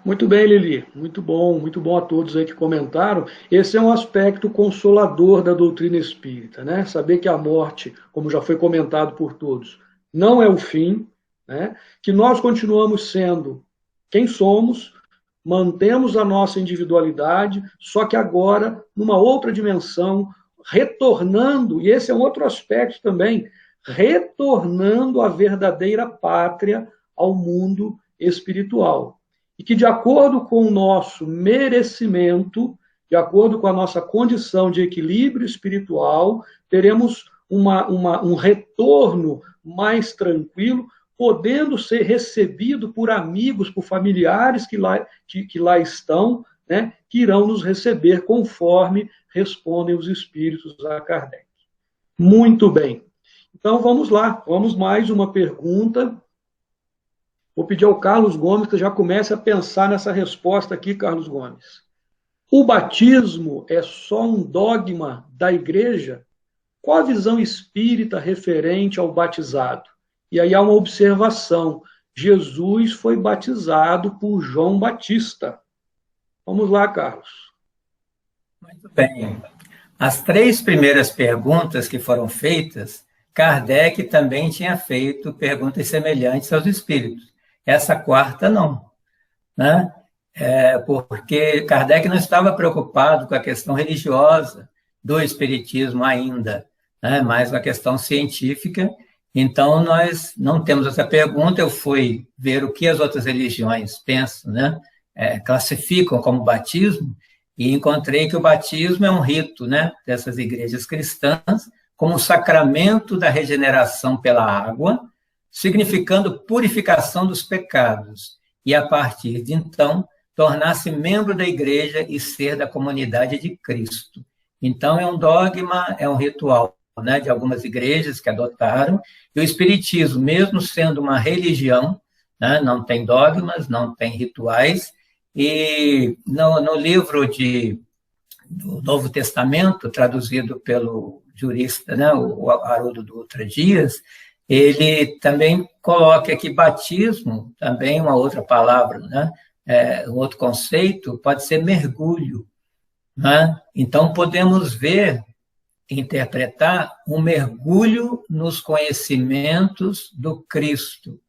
Muito bem, Lili. Muito bom a todos aí que comentaram. Esse é um aspecto consolador da doutrina espírita, né? Saber que a morte, como já foi comentado por todos, não é o fim, né? Que nós continuamos sendo quem somos, mantemos a nossa individualidade, só que agora numa outra dimensão, retornando, e esse é um outro aspecto também, retornando à verdadeira pátria, ao mundo espiritual. E que, de acordo com o nosso merecimento, de acordo com a nossa condição de equilíbrio espiritual, teremos um retorno mais tranquilo, podendo ser recebido por amigos, por familiares que lá estão, né, que irão nos receber conforme respondem os espíritos a Kardec. Muito bem. Então, vamos lá. Vamos mais uma pergunta. Vou pedir ao Carlos Gomes que já comece a pensar nessa resposta aqui, Carlos Gomes. O batismo é só um dogma da igreja? Qual a visão espírita referente ao batizado? E aí há uma observação. Jesus foi batizado por João Batista. Vamos lá, Carlos. Muito bem. As 3 primeiras perguntas que foram feitas, Kardec também tinha feito perguntas semelhantes aos espíritos. Essa 4ª não, né? Porque Kardec não estava preocupado com a questão religiosa do espiritismo ainda, né? Mas com a questão científica. Então, nós não temos essa pergunta. Eu fui ver o que as outras religiões pensam, né? Classificam como batismo, e encontrei que o batismo é um rito, né, dessas igrejas cristãs, como um sacramento da regeneração pela água, significando purificação dos pecados, e a partir de então, tornar-se membro da igreja e ser da comunidade de Cristo. Então, é um dogma, é um ritual, né, de algumas igrejas que adotaram, e o espiritismo, mesmo sendo uma religião, né, não tem dogmas, não tem rituais, e no livro do Novo Testamento, traduzido pelo jurista, né, o Haroldo Dutra Dias, ele também coloca que batismo, também uma outra palavra, né, um outro conceito, pode ser mergulho, né? Então, podemos ver, interpretar um mergulho nos conhecimentos do Cristo,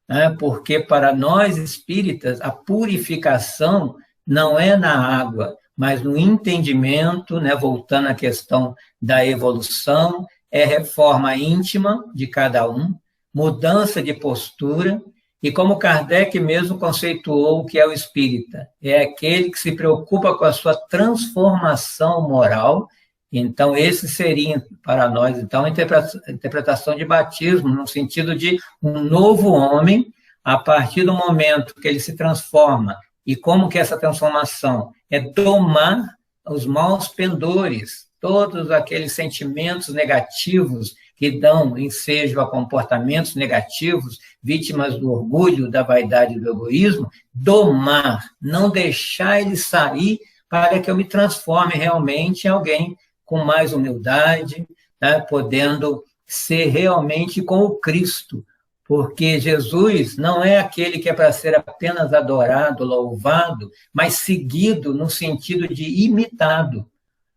né? Porque para nós espíritas, a purificação não é na água, mas no entendimento, né? Voltando à questão da evolução, é reforma íntima de cada um, mudança de postura, e como Kardec mesmo conceituou o que é o espírita, é aquele que se preocupa com a sua transformação moral. Então, esse seria, para nós, então, a interpretação de batismo, no sentido de um novo homem, a partir do momento que ele se transforma. E como que essa transformação? É domar os maus pendores, todos aqueles sentimentos negativos que dão ensejo a comportamentos negativos, vítimas do orgulho, da vaidade e do egoísmo, domar, não deixar ele sair para que eu me transforme realmente em alguém com mais humildade, né, podendo ser realmente com o Cristo, porque Jesus não é aquele que é para ser apenas adorado, louvado, mas seguido no sentido de imitado.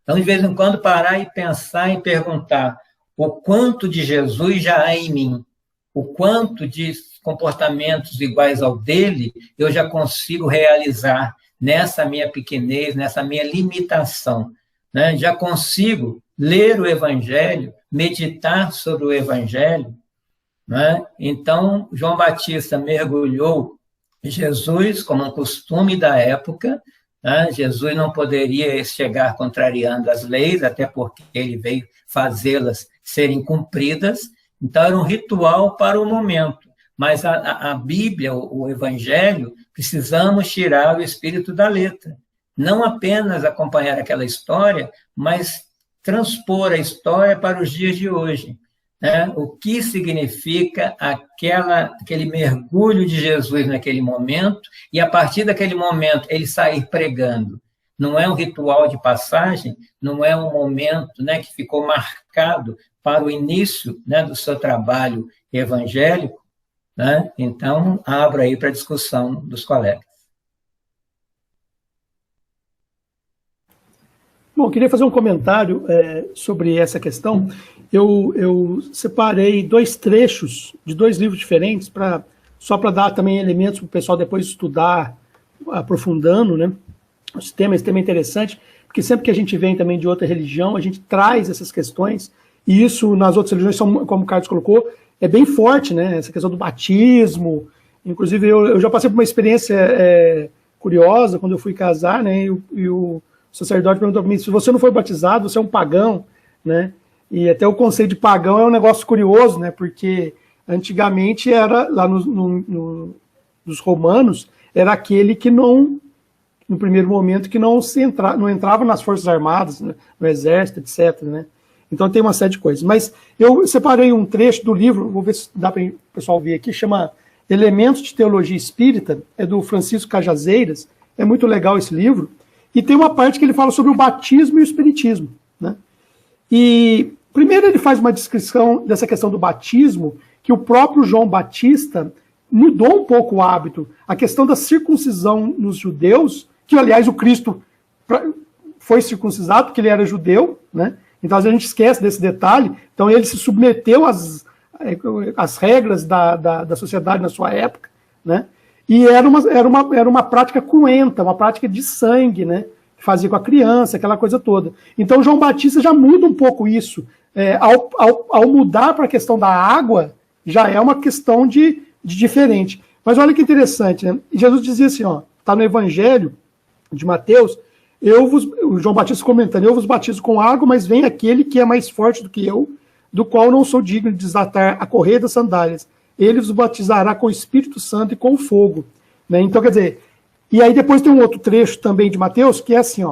Então, de vez em quando, parar e pensar e perguntar o quanto de Jesus já há em mim, o quanto de comportamentos iguais ao dele eu já consigo realizar nessa minha pequenez, nessa minha limitação. Né? Já consigo ler o Evangelho, meditar sobre o Evangelho. Né? Então, João Batista mergulhou Jesus como um costume da época. Né? Jesus não poderia chegar contrariando as leis, até porque ele veio fazê-las serem cumpridas. Então, era um ritual para o momento. Mas a Bíblia, o Evangelho, precisamos tirar o espírito da letra. Não apenas acompanhar aquela história, mas transpor a história para os dias de hoje. Né? O que significa aquele mergulho de Jesus naquele momento, e a partir daquele momento ele sair pregando. Não é um ritual de passagem, não é um momento, né, que ficou marcado para o início, né, do seu trabalho evangélico, né? Então, abro aí para a discussão dos colegas. Bom, queria fazer um comentário sobre essa questão. Eu separei 2 trechos de 2 livros diferentes, só para dar também elementos para o pessoal depois estudar, aprofundando, né? Esse tema é interessante, porque sempre que a gente vem também de outra religião, a gente traz essas questões, e isso nas outras religiões, como o Carlos colocou, é bem forte, né? Essa questão do batismo. Inclusive, eu já passei por uma experiência curiosa, quando eu fui casar, né? E o sacerdote perguntou para mim: se você não foi batizado, você é um pagão, né? E até o conceito de pagão é um negócio curioso, né? Porque antigamente era, lá nos romanos, era aquele que não, no primeiro momento, que não entrava nas forças armadas, né? No exército, etc., né? Então tem uma série de coisas. Mas eu separei um trecho do livro, vou ver se dá para o pessoal ver aqui, chama Elementos de Teologia Espírita, é do Francisco Cajazeiras, é muito legal esse livro, e tem uma parte que ele fala sobre o batismo e o espiritismo, né? E primeiro ele faz uma descrição dessa questão do batismo, que o próprio João Batista mudou um pouco o hábito, a questão da circuncisão nos judeus, que aliás o Cristo foi circuncisado porque ele era judeu, né? Então, às vezes a gente esquece desse detalhe. Então, ele se submeteu às regras da sociedade na sua época, né? E era uma prática cruenta, uma prática de sangue, né? Que fazia com a criança, aquela coisa toda. Então, João Batista já muda um pouco isso. Ao mudar para a questão da água, já é uma questão de diferente. Mas olha que interessante, né? Jesus dizia assim, está no Evangelho de Mateus, o João Batista comentando: eu vos batizo com água, mas vem aquele que é mais forte do que eu, do qual não sou digno de desatar a correia das sandálias. Ele vos batizará com o Espírito Santo e com fogo. Né? Então, quer dizer, e aí depois tem um outro trecho também de Mateus, que é assim,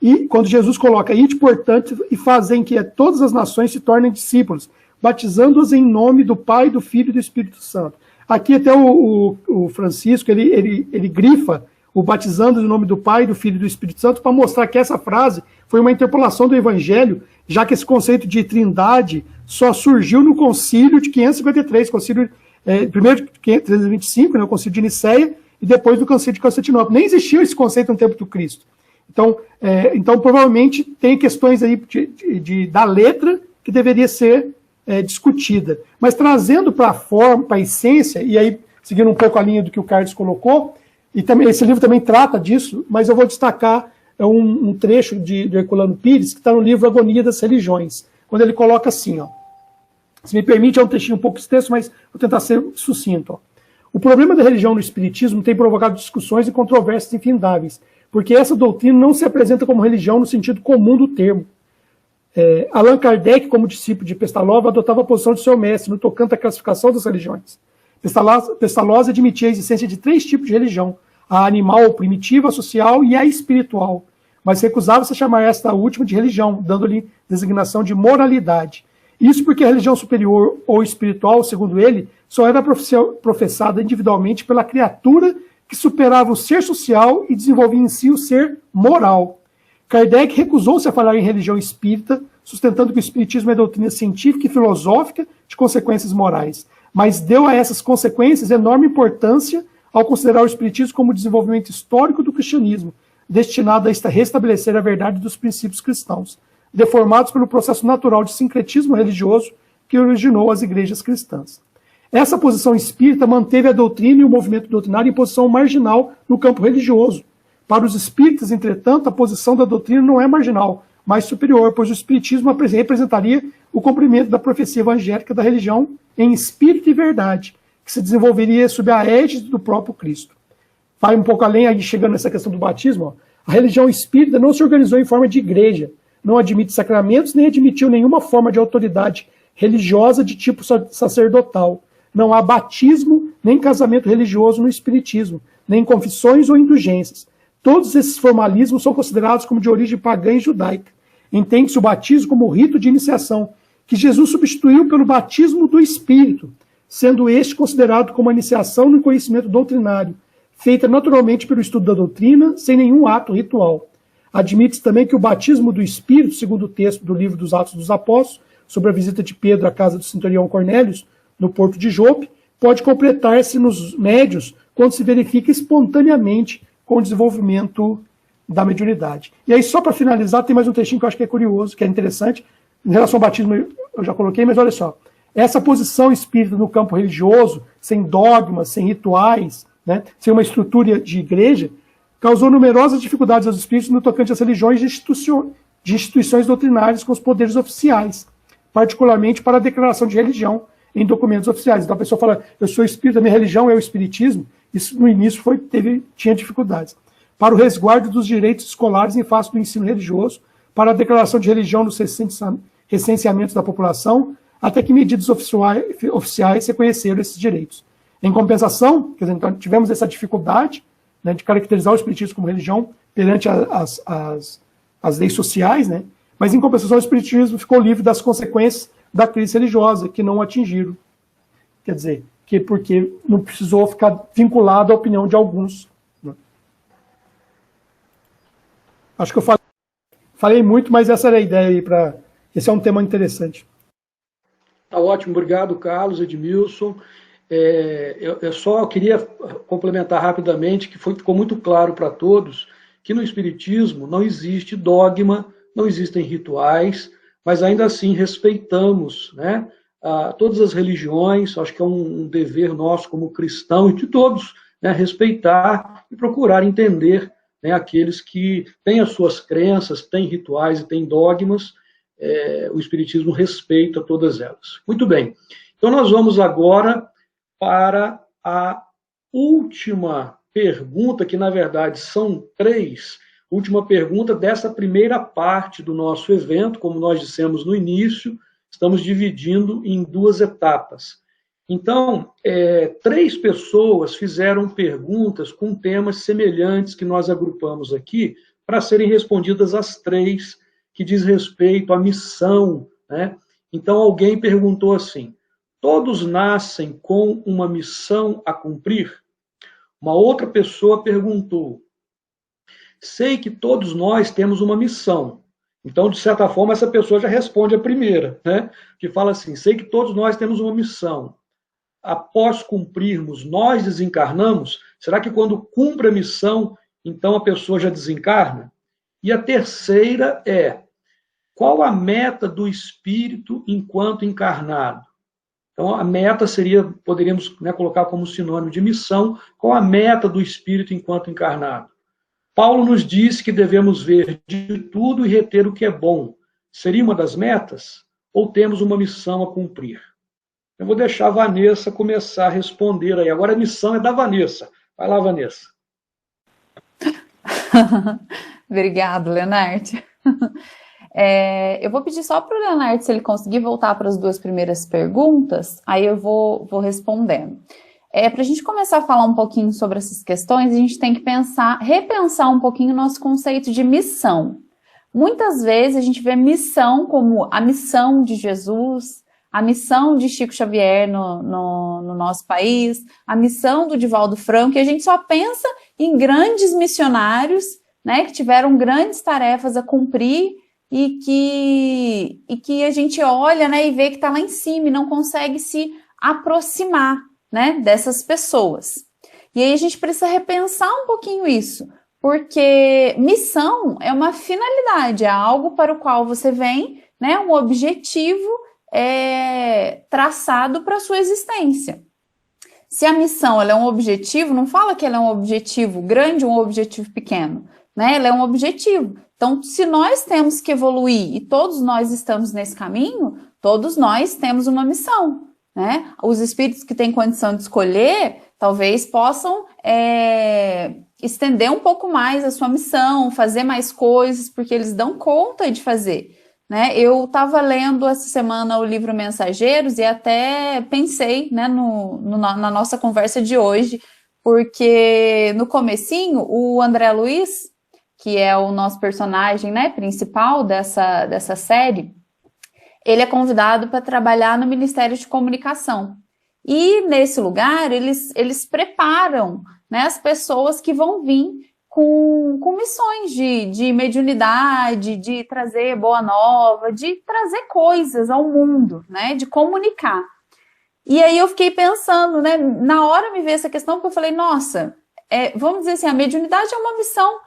e quando Jesus coloca: ide, portanto, e fazem que todas as nações se tornem discípulos, batizando-os em nome do Pai, do Filho e do Espírito Santo. Aqui até o Francisco, ele grifa o batizando no nome do Pai, do Filho e do Espírito Santo, para mostrar que essa frase foi uma interpolação do Evangelho, já que esse conceito de trindade só surgiu no concílio de 553, primeiro de 325, né, o concílio de Nicéia, e depois do concílio de Constantinopla. Nem existia esse conceito no tempo do Cristo. Então provavelmente tem questões aí da letra que deveria ser discutida. Mas trazendo para a forma, para a essência, e aí seguindo um pouco a linha do que o Carlos colocou, e também, esse livro também trata disso, mas eu vou destacar um trecho de Herculano Pires, que está no livro Agonia das Religiões, quando ele coloca assim, se me permite, é um trechinho um pouco extenso, mas vou tentar ser sucinto. O problema da religião no espiritismo tem provocado discussões e controvérsias infindáveis, porque essa doutrina não se apresenta como religião no sentido comum do termo. Allan Kardec, como discípulo de Pestalozzi, adotava a posição de seu mestre no tocante à classificação das religiões. Pestalozzi admitia a existência de 3 tipos de religião: a animal, primitiva, a social e a espiritual, mas recusava-se a chamar esta última de religião, dando-lhe designação de moralidade. Isso porque a religião superior ou espiritual, segundo ele, só era professada individualmente pela criatura que superava o ser social e desenvolvia em si o ser moral. Kardec recusou-se a falar em religião espírita, sustentando que o espiritismo é doutrina científica e filosófica de consequências morais, mas deu a essas consequências enorme importância ao considerar o espiritismo como desenvolvimento histórico do cristianismo, destinado a restabelecer a verdade dos princípios cristãos, deformados pelo processo natural de sincretismo religioso que originou as igrejas cristãs. Essa posição espírita manteve a doutrina e o movimento doutrinário em posição marginal no campo religioso. Para os espíritas, entretanto, a posição da doutrina não é marginal, mas superior, pois o espiritismo representaria o cumprimento da profecia evangélica da religião em espírito e verdade, que se desenvolveria sob a égide do próprio Cristo. Vai um pouco além, aí chegando nessa questão do batismo, a religião espírita não se organizou em forma de igreja, não admite sacramentos, nem admitiu nenhuma forma de autoridade religiosa de tipo sacerdotal. Não há batismo nem casamento religioso no espiritismo, nem confissões ou indulgências. Todos esses formalismos são considerados como de origem pagã e judaica. Entende-se o batismo como rito de iniciação, que Jesus substituiu pelo batismo do Espírito, sendo este considerado como a iniciação no conhecimento doutrinário, feita naturalmente pelo estudo da doutrina, sem nenhum ato ritual. Admite-se também que o batismo do Espírito, segundo o texto do livro dos Atos dos Apóstolos, sobre a visita de Pedro à casa do centurião Cornélios, no porto de Jope, pode completar-se nos médios quando se verifica espontaneamente com o desenvolvimento da mediunidade. E aí, só para finalizar, tem mais um textinho que eu acho que é curioso, que é interessante. Em relação ao batismo, eu já coloquei, mas olha só. Essa posição espírita no campo religioso, sem dogmas, sem rituais, né, sem uma estrutura de igreja, causou numerosas dificuldades aos espíritos no tocante às religiões de instituições doutrinárias com os poderes oficiais, particularmente para a declaração de religião em documentos oficiais. Então a pessoa fala, eu sou espírita, minha religião é o espiritismo. Isso no início tinha dificuldades. Para o resguardo dos direitos escolares em face do ensino religioso, para a declaração de religião nos recenseamentos da população, até que medidas oficiais reconheceram esses direitos. Em compensação, quer dizer, então, tivemos essa dificuldade, né, de caracterizar o espiritismo como religião perante as leis sociais, né, mas em compensação o espiritismo ficou livre das consequências da crise religiosa, que não o atingiram. Quer dizer, porque não precisou ficar vinculado à opinião de alguns. Né. Acho que eu falei muito, mas essa era a ideia aí para... Esse é um tema interessante. Tá ótimo, obrigado, Carlos, Edmilson. Eu só queria complementar rapidamente que ficou muito claro para todos que no Espiritismo não existe dogma, não existem rituais, mas ainda assim respeitamos, né, todas as religiões. Acho que é um dever nosso como cristão e de todos, né, respeitar e procurar entender, né, aqueles que têm as suas crenças, têm rituais e têm dogmas. O Espiritismo respeita todas elas. Muito bem, então nós vamos agora para a última pergunta, que na verdade são 3, última pergunta dessa primeira parte do nosso evento. Como nós dissemos no início, estamos dividindo em 2 etapas. Então, 3 pessoas fizeram perguntas com temas semelhantes que nós agrupamos aqui, para serem respondidas as 3, que diz respeito à missão, né? Então, alguém perguntou assim, todos nascem com uma missão a cumprir? Uma outra pessoa perguntou, sei que todos nós temos uma missão. Então, de certa forma, essa pessoa já responde a primeira, né? Que fala assim, sei que todos nós temos uma missão. Após cumprirmos, nós desencarnamos? Será que quando cumpre a missão, então a pessoa já desencarna? E a terceira é, qual a meta do espírito enquanto encarnado? Então, a meta seria, poderíamos, né, colocar como sinônimo de missão, qual a meta do espírito enquanto encarnado? Paulo nos diz que devemos ver de tudo e reter o que é bom. Seria uma das metas? Ou temos uma missão a cumprir? Eu vou deixar a Vanessa começar a responder aí. Agora a missão é da Vanessa. Vai lá, Vanessa. Obrigado, Leonardo. Eu vou pedir só para o Leonardo, se ele conseguir voltar para as 2 primeiras perguntas, aí eu vou respondendo. Para a gente começar a falar um pouquinho sobre essas questões, a gente tem que repensar um pouquinho o nosso conceito de missão. Muitas vezes a gente vê missão como a missão de Jesus, a missão de Chico Xavier no nosso país, a missão do Divaldo Franco, e a gente só pensa em grandes missionários, né, que tiveram grandes tarefas a cumprir, e que a gente olha, né, e vê que está lá em cima e não consegue se aproximar, né, dessas pessoas. E aí a gente precisa repensar um pouquinho isso, porque missão é uma finalidade, é algo para o qual você vem, né, um objetivo traçado para a sua existência. Se a missão ela é um objetivo, não fala que ela é um objetivo grande ou um objetivo pequeno, né? Ela é um objetivo. Então, se nós temos que evoluir e todos nós estamos nesse caminho, todos nós temos uma missão, né? Os espíritos que têm condição de escolher, talvez possam estender um pouco mais a sua missão, fazer mais coisas, porque eles dão conta de fazer, né? Eu estava lendo essa semana o livro Mensageiros e até pensei, né, na nossa conversa de hoje, porque no comecinho, o André Luiz, que é o nosso personagem, né, principal dessa série, ele é convidado para trabalhar no Ministério de Comunicação. E nesse lugar, eles preparam, né, as pessoas que vão vir com missões de mediunidade, de trazer boa nova, de trazer coisas ao mundo, né, de comunicar. E aí eu fiquei pensando, né, na hora me veio essa questão, porque eu falei, nossa, vamos dizer assim, a mediunidade é uma missão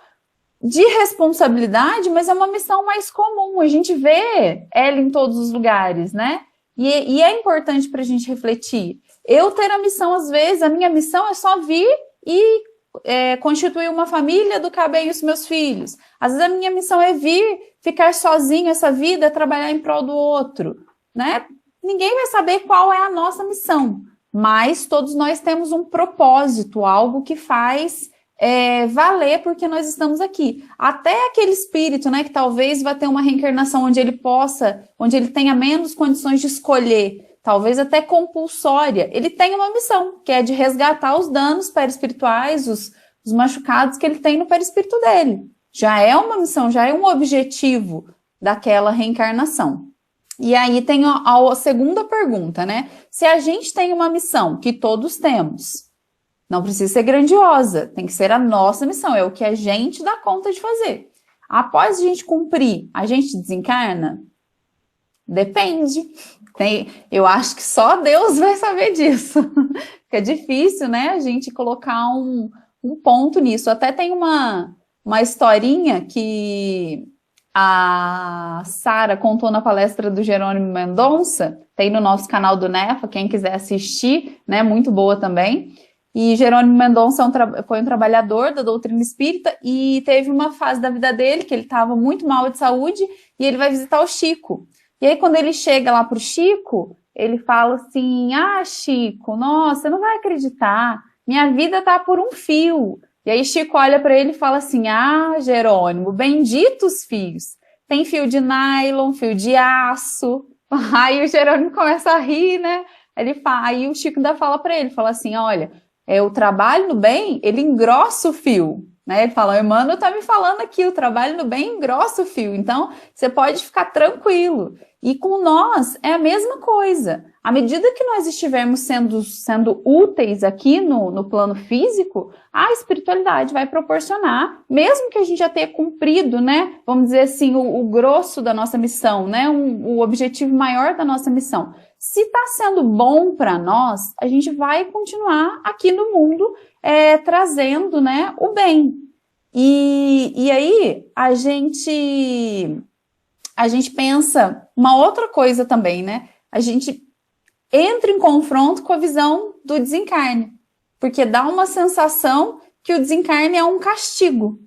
de responsabilidade, mas é uma missão mais comum, a gente vê ela em todos os lugares, né? E é importante para a gente refletir. Eu ter a missão, às vezes, a minha missão é só vir e constituir uma família, educar bem os meus filhos. Às vezes a minha missão é vir, ficar sozinho essa vida, trabalhar em prol do outro, né? Ninguém vai saber qual é a nossa missão, mas todos nós temos um propósito, algo que faz valer porque nós estamos aqui. Até aquele espírito, né, que talvez vá ter uma reencarnação onde ele tenha menos condições de escolher, talvez até compulsória, ele tem uma missão, que é de resgatar os danos perispirituais, os machucados que ele tem no perispírito dele. Já é uma missão, já é um objetivo daquela reencarnação. E aí tem a segunda pergunta, né? Se a gente tem uma missão, que todos temos, não precisa ser grandiosa, tem que ser a nossa missão, é o que a gente dá conta de fazer. Após a gente cumprir, a gente desencarna? Depende. Eu acho que só Deus vai saber disso. Fica difícil, né, a gente colocar um ponto nisso. Até tem uma historinha que a Sara contou na palestra do Jerônimo Mendonça, tem no nosso canal do NEFA, quem quiser assistir, né, muito boa também. E Jerônimo Mendonça foi um trabalhador da doutrina espírita e teve uma fase da vida dele que ele estava muito mal de saúde e ele vai visitar o Chico. E aí quando ele chega lá pro Chico, ele fala assim, Chico, nossa, você não vai acreditar, minha vida tá por um fio. E aí Chico olha para ele e fala assim, Jerônimo, benditos fios, tem fio de nylon, fio de aço. Aí o Jerônimo começa a rir, né? Aí o Chico ainda fala para ele, fala assim, olha, o trabalho no bem, ele engrossa o fio, né? Ele fala, o Emmanuel tá me falando aqui, o trabalho no bem engrossa o fio, então você pode ficar tranquilo. E com nós é a mesma coisa. À medida que nós estivermos sendo úteis aqui no plano físico, a espiritualidade vai proporcionar, mesmo que a gente já tenha cumprido, né? Vamos dizer assim, o grosso da nossa missão, né? O objetivo maior da nossa missão. Se está sendo bom para nós, a gente vai continuar aqui no mundo trazendo, né, o bem. E aí a gente pensa uma outra coisa também, né? A gente entra em confronto com a visão do desencarne, porque dá uma sensação que o desencarne é um castigo.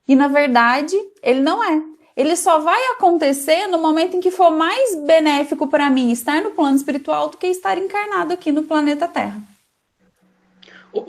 E, na verdade, ele não é. Ele só vai acontecer no momento em que for mais benéfico para mim estar no plano espiritual do que estar encarnado aqui no planeta Terra.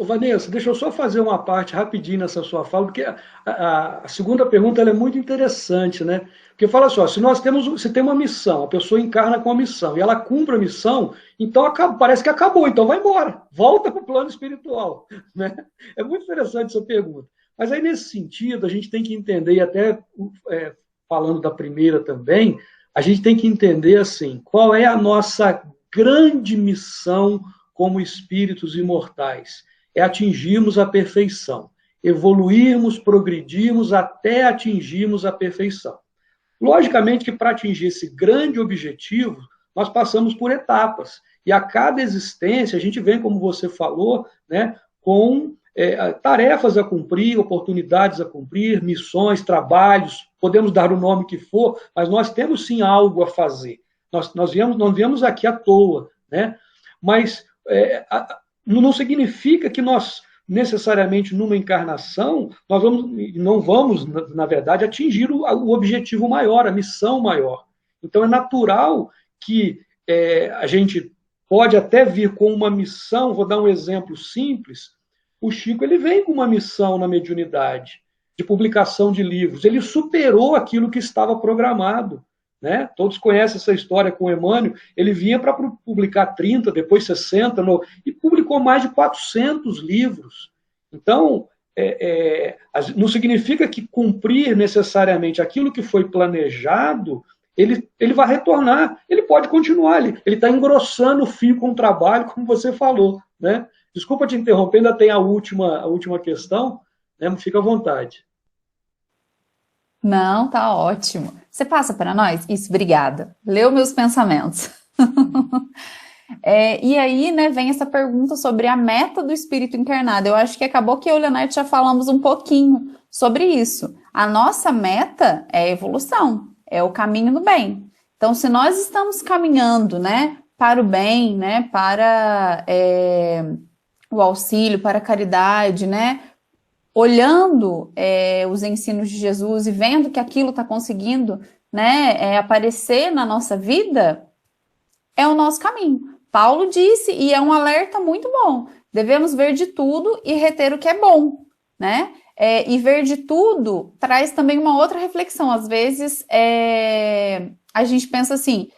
Vanessa, deixa eu só fazer uma parte rapidinho nessa sua fala, porque a segunda pergunta ela é muito interessante, né? Porque fala só, se tem uma missão, a pessoa encarna com a missão, e ela cumpre a missão, então parece que acabou, então vai embora, volta para o plano espiritual, né? É muito interessante essa pergunta. Mas aí, nesse sentido, a gente tem que entender, e até falando da primeira também, a gente tem que entender, assim, qual é a nossa grande missão como espíritos imortais. É atingirmos a perfeição, evoluirmos, progredirmos até atingirmos a perfeição. Logicamente que para atingir esse grande objetivo, nós passamos por etapas. E a cada existência, a gente vem, como você falou, né, com tarefas a cumprir, oportunidades a cumprir, missões, trabalhos, podemos dar o nome que for, mas nós temos sim algo a fazer. Nós viemos aqui à toa, né? Mas não significa que nós, necessariamente, numa encarnação, não vamos, na verdade, atingir o objetivo maior, a missão maior. Então, é natural que a gente pode até vir com uma missão, vou dar um exemplo simples, o Chico ele vem com uma missão na mediunidade, de publicação de livros, ele superou aquilo que estava programado, né? Todos conhecem essa história com Emmanuel. Ele vinha para publicar 30, depois 60, e publicou mais de 400 livros. Então, não significa que cumprir necessariamente aquilo que foi planejado, ele vai retornar, ele pode continuar, ele está engrossando o fio com o trabalho, como você falou, né? Desculpa te interromper, ainda tem a última questão, né? Fica à vontade. Não, tá ótimo. Você passa para nós? Isso, obrigada. Leu meus pensamentos. E aí, né, vem essa pergunta sobre a meta do espírito encarnado. Eu acho que acabou que eu e o Leonardo já falamos um pouquinho sobre isso. A nossa meta é a evolução, é o caminho do bem. Então, se nós estamos caminhando, né, para o bem, né, para o auxílio, para a caridade, né, olhando os ensinos de Jesus e vendo que aquilo está conseguindo, né, aparecer na nossa vida, é o nosso caminho. Paulo disse, e é um alerta muito bom, devemos ver de tudo e reter o que é bom, né? E ver de tudo traz também uma outra reflexão. Às vezes, a gente pensa assim,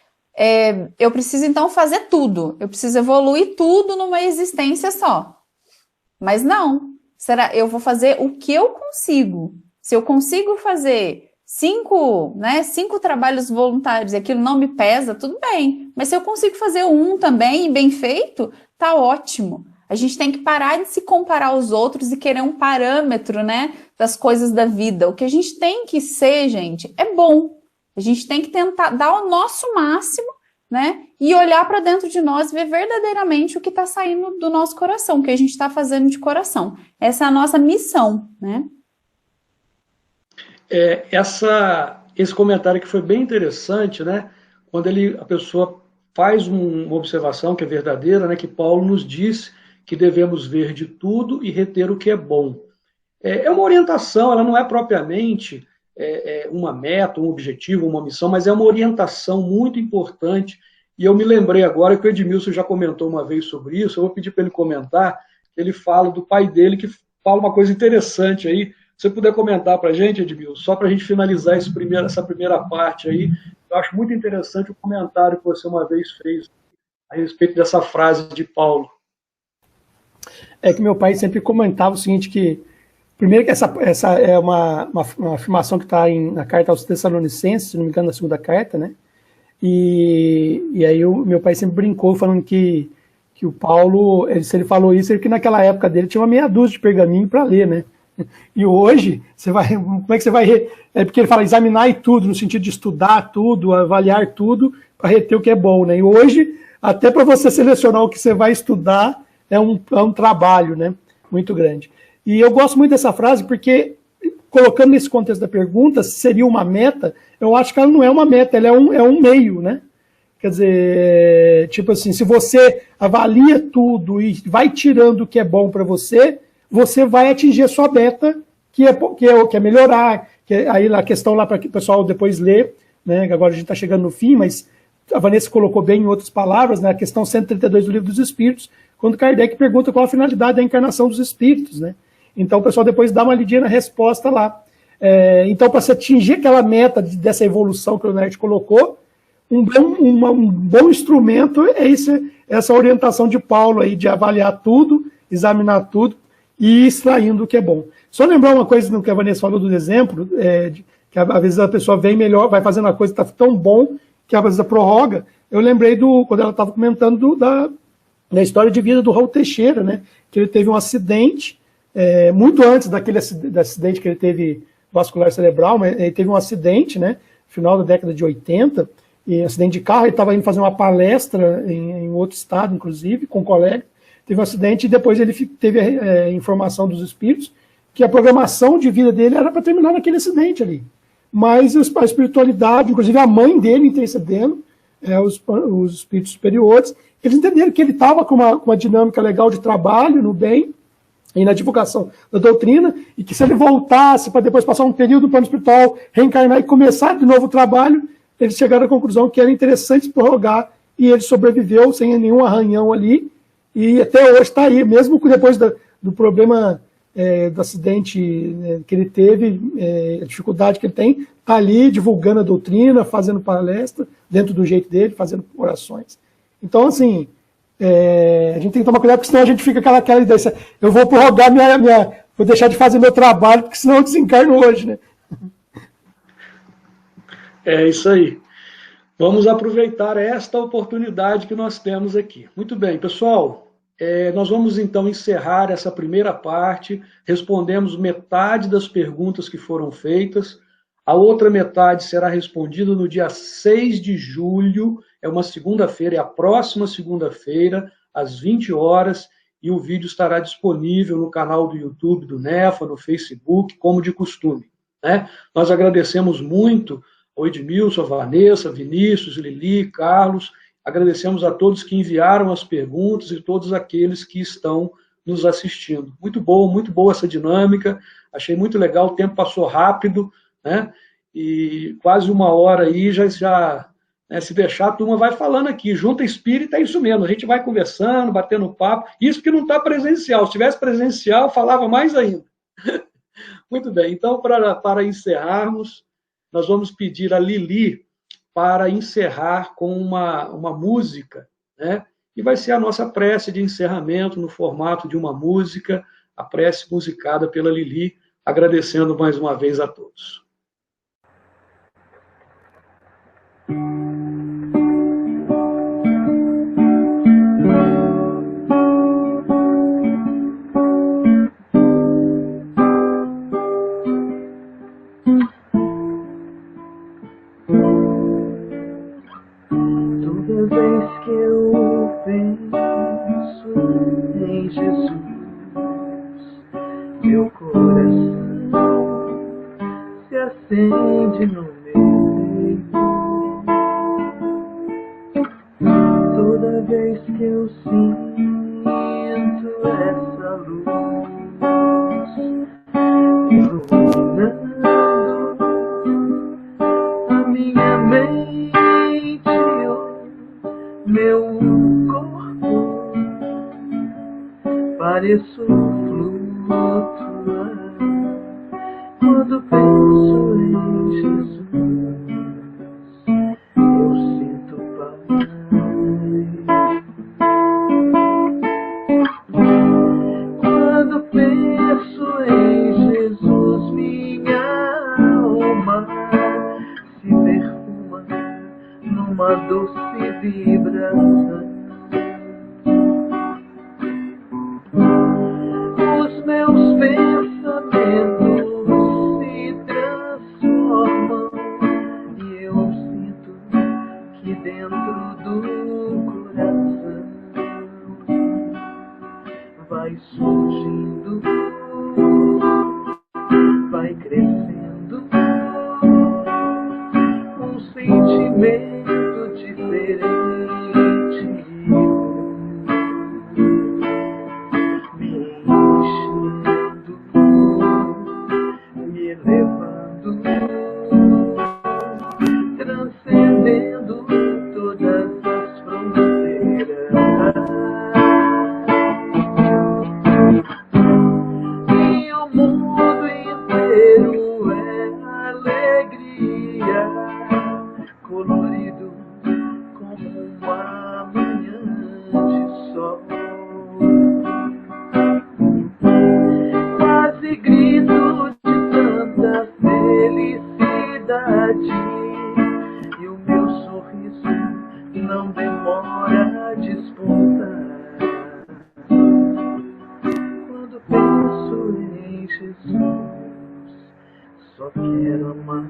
eu preciso então fazer tudo, eu preciso evoluir tudo numa existência só. Mas não, eu vou fazer o que eu consigo. Se eu consigo fazer 5 trabalhos voluntários e aquilo não me pesa, tudo bem. Mas se eu consigo fazer um também, bem feito, tá ótimo. A gente tem que parar de se comparar aos outros e querer um parâmetro, né, das coisas da vida. O que a gente tem que ser, gente, é bom. A gente tem que tentar dar o nosso máximo, né, e olhar para dentro de nós e ver verdadeiramente o que está saindo do nosso coração, o que a gente está fazendo de coração. Essa é a nossa missão, né? Esse comentário que foi bem interessante, né? Quando a pessoa faz uma observação que é verdadeira, né? Que Paulo nos diz que devemos ver de tudo e reter o que é bom. É uma orientação, ela não é propriamente uma meta, um objetivo, uma missão, mas é uma orientação muito importante. E eu me lembrei agora que o Edmilson já comentou uma vez sobre isso, eu vou pedir para ele comentar, ele fala do pai dele, que fala uma coisa interessante aí. Se você puder comentar para a gente, Edmilson, só para a gente finalizar essa primeira parte aí, eu acho muito interessante o comentário que você uma vez fez a respeito dessa frase de Paulo. É que meu pai sempre comentava o seguinte, que primeiro que essa é uma afirmação que está na carta aos Tessalonicenses, se não me engano, na segunda carta, né? E aí meu pai sempre brincou falando que o Paulo, se ele falou isso, é que naquela época dele tinha uma meia dúzia de pergaminho para ler, né? E hoje, como é que você vai... É porque ele fala examinar e tudo, no sentido de estudar tudo, avaliar tudo, para reter o que é bom, né? E hoje, até para você selecionar o que você vai estudar, é um trabalho, né? Muito grande. E eu gosto muito dessa frase porque, colocando nesse contexto da pergunta, se seria uma meta, eu acho que ela não é uma meta, ela é um meio, né? Quer dizer, tipo assim, se você avalia tudo e vai tirando o que é bom para você vai atingir a sua meta, que é melhorar, aí a questão lá para que o pessoal depois lê, né, agora a gente está chegando no fim, mas a Vanessa colocou bem em outras palavras, né, a questão 132 do Livro dos Espíritos, quando Kardec pergunta qual a finalidade da encarnação dos espíritos, né? Então o pessoal depois dá uma lidinha na resposta lá. Então, para se atingir aquela meta dessa evolução que o Leonardo colocou, um bom instrumento é essa orientação de Paulo aí, de avaliar tudo, examinar tudo, e extraindo o que é bom. Só lembrar uma coisa no que a Vanessa falou do exemplo, que às vezes a pessoa vem melhor, vai fazendo a coisa que está tão bom, que às vezes a prorroga. Eu lembrei quando ela estava comentando da história de vida do Raul Teixeira, né? Que ele teve um acidente, muito antes daquele acidente que ele teve vascular cerebral, mas ele teve um acidente, né? No final da década de 80, e acidente de carro, ele estava indo fazer uma palestra em outro estado, inclusive, com um colega, teve um acidente e depois ele teve a informação dos espíritos que a programação de vida dele era para terminar naquele acidente ali. Mas a espiritualidade, inclusive a mãe dele intercedendo, os espíritos superiores, eles entenderam que ele estava com uma dinâmica legal de trabalho no bem e na divulgação da doutrina, e que se ele voltasse para depois passar um período no plano espiritual, reencarnar e começar de novo o trabalho, eles chegaram à conclusão que era interessante prorrogar, e ele sobreviveu sem nenhum arranhão ali, e até hoje está aí, mesmo depois do problema do acidente que ele teve, a dificuldade que ele tem, está ali divulgando a doutrina, fazendo palestra, dentro do jeito dele, fazendo orações. Então, assim, a gente tem que tomar cuidado, porque senão a gente fica aquela ideia, eu vou prorrogar vou deixar de fazer meu trabalho, porque senão eu desencarno hoje, né? É isso aí. Vamos aproveitar esta oportunidade que nós temos aqui. Muito bem, pessoal, nós vamos então encerrar essa primeira parte, respondemos metade das perguntas que foram feitas, a outra metade será respondida no dia 6 de julho, é uma segunda-feira, é a próxima segunda-feira, às 20 horas, e o vídeo estará disponível no canal do YouTube do NEFA, no Facebook, como de costume, né? Nós agradecemos muito ao Edmilson, a Vanessa, Vinícius, Lili, Carlos, agradecemos a todos que enviaram as perguntas e todos aqueles que estão nos assistindo. Muito boa essa dinâmica, achei muito legal, o tempo passou rápido, né? E quase uma hora aí, né, se deixar, a turma vai falando aqui. Junta espírita é isso mesmo, a gente vai conversando, batendo papo, isso que não está presencial, se tivesse presencial, falava mais ainda. Muito bem, então, para encerrarmos, nós vamos pedir a Lili para encerrar com uma música, né? E vai ser a nossa prece de encerramento no formato de uma música, a prece musicada pela Lili, agradecendo mais uma vez a todos. Toda vez que eu penso em Jesus, meu coração se acende no meu peito. Toda vez que eu sinto essa luz iluminando a minha mente, meu corpo, pareço flutuar quando penso em Jesus. Eu sinto paz. Quando penso em Jesus, minha alma se perfuma numa doce vibração. Os meus pensamentos se transformam e eu sinto que dentro do coração vai surgindo, vai crescendo um sentimento diferente, me enchendo, me levando, transcendendo todas as fronteiras. E o mundo inteiro é alegria, colorido como uma manhã de sol. Quase grito de tanta felicidade, e o meu sorriso não demora a despontar. Quando penso em Jesus, só quero amar.